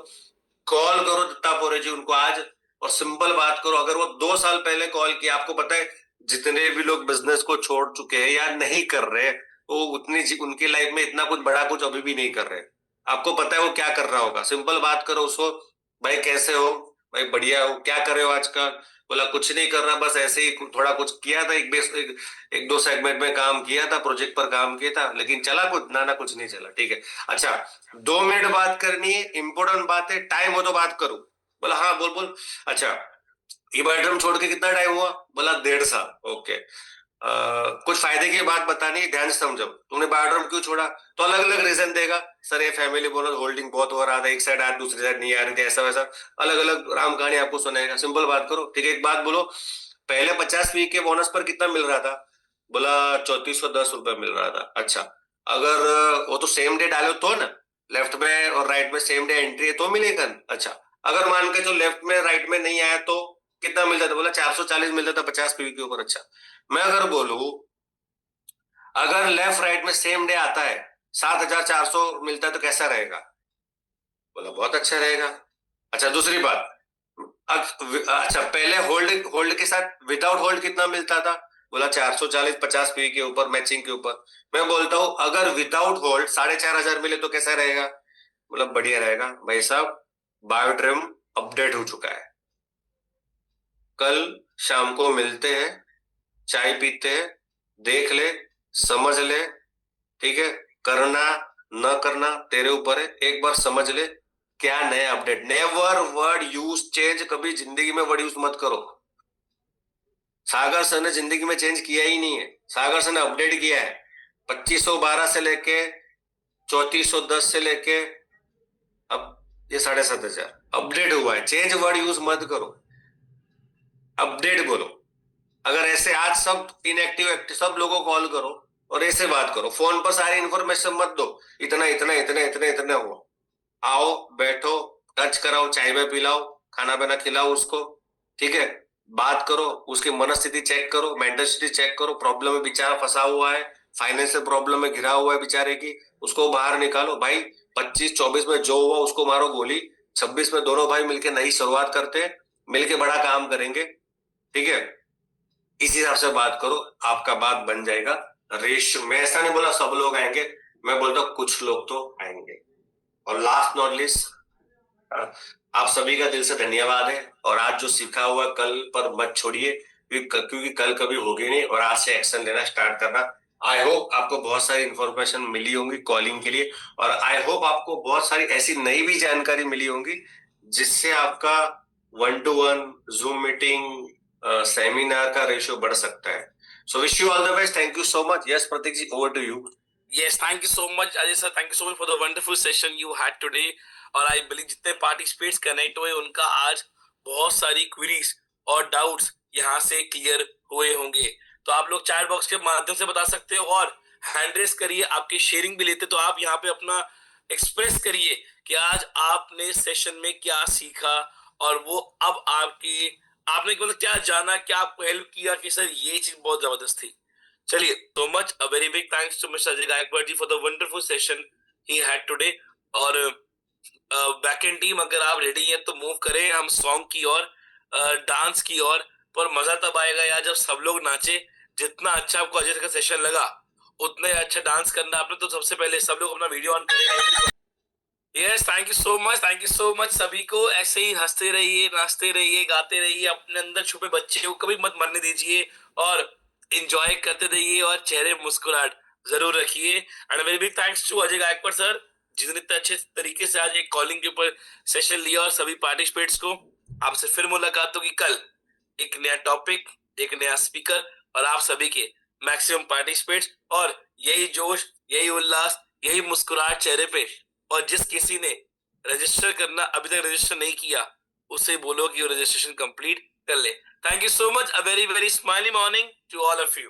Speaker 2: कॉल करो दत्तापोरे जी उनको आज, और सिंपल बात करो। अगर वो 2 साल पहले कॉल किया, आपको पता है जितने भी लोग बिजनेस को छोड़ चुके हैं या नहीं कर रहे, वो उनकी लाइफ में इतना कुछ बड़ा कुछ अभी भी नहीं कर रहे, आपको पता है वो क्या कर रहा होगा। सिंपल बात करो उसको, भाई कैसे हो, भाई बढ़िया हो, क्या कर रहे हो आजकल, बोला कुछ नहीं कर रहा, बस ऐसे ही थोड़ा कुछ किया था, एक दो सेगमेंट में काम किया था, प्रोजेक्ट पर काम किया था, लेकिन चला कुछ ना, कुछ नहीं चला, ठीक है। अच्छा, 2 मिनट बात करनी है, इंपॉर्टेंट बात है, टाइम हो तो बात करूं, बोला हाँ बोल बोल। अच्छा, ये बायोड्रम छोड़ के कितना टाइम हुआ, बोला 1.5 साल, ओके। कुछ फायदे की बात बतानी है, ध्यान से समझो, तुमने बायोड्रम क्यों छोड़ा, तो अलग अलग रीजन देगा, सर ये फैमिली बोनस होल्डिंग बहुत हो रहा था, एक साइड आ दूसरी साइड नहीं आ रही थी, ऐसा वैसा, अलग अलग राम कहानी आपको सुनाएगा। सिंपल बात करो, ठीक है, एक बात बोलो, पहले 50 वीक के बोनस पर कितना मिल रहा था, बोला 3410 रुपए मिल रहा था। अच्छा, अगर वो तो सेम डे डालो तो ना, लेफ्ट में और राइट में सेम डे एंट्री है तो मिलेगा ना। अच्छा, अगर मान के जो लेफ्ट में राइट में नहीं आया तो कितना मिलता था, बोला 440 मिलता था 50 पीवी के ऊपर। अच्छा, मैं अगर बोलूं अगर लेफ्ट राइट में सेम डे आता है 7400 मिलता है तो कैसा रहेगा, बोला बहुत अच्छा रहेगा। अच्छा, दूसरी बात, अच्छा पहले होल्ड होल्ड के साथ विदाउट होल्ड कितना मिलता था, बोला 440 50 पी के ऊपर मैचिंग के ऊपर। मैं बोलता हूं अगर विदाउट होल्ड 4500 मिले तो कैसा रहेगा, बोला बढ़िया रहेगा। भाई साहब, बायोट्रिम अपडेट हो चुका है, कल शाम को मिलते हैं, चाय पीते हैं, देख ले, समझ ले, ठीक है, करना न करना तेरे ऊपर है, एक बार समझ ले क्या नया update. Never word use change, कभी जिंदगी में वर्ड यूज मत करो। सागर सर ने जिंदगी में चेंज किया ही नहीं है, सागर सर ने अपडेट किया है, 2512 से लेके 3410 से लेके अब ये 7500 अपडेट हुआ है। चेंज वर्ड यूज मत करो, अपडेट बोलो। अगर ऐसे आज सब इनएक्टिव एक्टिव सब लोगों को कॉल करो और ऐसे बात करो, फोन पर सारी इंफॉर्मेशन मत दो, इतना इतना इतना इतना इतना हुआ, आओ बैठो टच कराओ, चाय में पिलाओ, खाना बना खिलाओ उसको, ठीक है, बात करो, उसकी मनस्थिति चेक करो, मेंटल स्थिति चेक करो, प्रॉब्लम में बेचारा फंसा हुआ है, फाइनेंशियल प्रॉब्लम में घिरा हुआ है बेचारे की, उसको बाहर निकालो भाई। 25-24 में जो हुआ उसको मारो गोली, 26 में दोनों भाई मिलके नई शुरुआत करते हैं, मिलके बड़ा काम करेंगे, ठीक है। इसी हिसाब से बात करो, आपका बात बन जाएगा। रेशियो, मैं ऐसा नहीं बोला सब लोग आएंगे, मैं बोलता हूँ कुछ लोग तो आएंगे। और लास्ट नॉट लिस्ट, आप सभी का दिल से धन्यवाद है, और आज जो सीखा हुआ कल पर मत छोड़िए, क्योंकि कल कभी होगी नहीं, और आज से एक्शन लेना स्टार्ट करना। आई होप आपको बहुत सारी इंफॉर्मेशन मिली होंगी कॉलिंग के लिए, और आई होप आपको बहुत सारी ऐसी नई भी जानकारी मिली होंगी जिससे आपका 1-to-1 जूम मीटिंग, सेमिनार का रेशियो बढ़ सकता है। So wish you all the best, thank you so much. Yes Prateek ji, over to you.
Speaker 1: Yes, thank you so much, Ajay sir. Thank you so much for the wonderful session you had today. और आई बिलीव जितने पार्टिसिपेट्स कनेक्ट हुए उनका आज बहुत सारी क्वेरीज और डाउट्स यहाँ से क्लियर हुए होंगे। तो आप लोग चैट बॉक्स के माध्यम से बता सकते हो, और हैंड रेस करिए, आपके शेयरिंग भी लेते तो आप यहाँ पे अपना एक्सप्रेस करिए कि आज आपने सेशन में क्या सीखा, और वो अब आपने मतलब क्या जाना, क्या आपको हेल्प किया कि सर ये चीज बहुत जबरदस्त थी। चलिए, so much a very big thanks to Mr. Ajay Gaikwad ji for the wonderful session he had today। और बैकएंड टीम अगर आप रेडी हैं तो मूव करें हम सॉन्ग की और डांस की ओर। पर मजा तब आएगा यार जब सब लोग नाचे। जितना अच्छा आपको अजय का सेशन लगा उतना ही अच्छा डांस करना आपने। तो सबसे पहले सब लोग अपना वीडियो ऑन करें। Yes, thank you so much सभी को। ऐसे ही हंसते रहिए, नाचते रहिए, गाते रहिए, अपने अंदर छुपे बच्चे को कभी मत मरने दीजिए, और एंजॉय करते रहिए, और चेहरे मुस्कुराहट जरूर रखिए। And very big thanks to Ajay Gaikwad sir जिन्होंने इतने अच्छे तरीके से आज एक कॉलिंग के ऊपर सेशन लिया, और सभी पार्टिसिपेट्स को। आपसे फिर मुलाकात होगी कल, एक नया टॉपिक, एक नया स्पीकर, और आप सभी के मैक्सिमम पार्टिसिपेट्स, और यही जोश, यही उल्लास, यही मुस्कुराहट चेहरे पे। और जिस किसी ने रजिस्टर करना अभी तक रजिस्टर नहीं किया उसे बोलो कि वो रजिस्ट्रेशन कंप्लीट कर ले। Thank you so much, a very very smiley morning to all of you.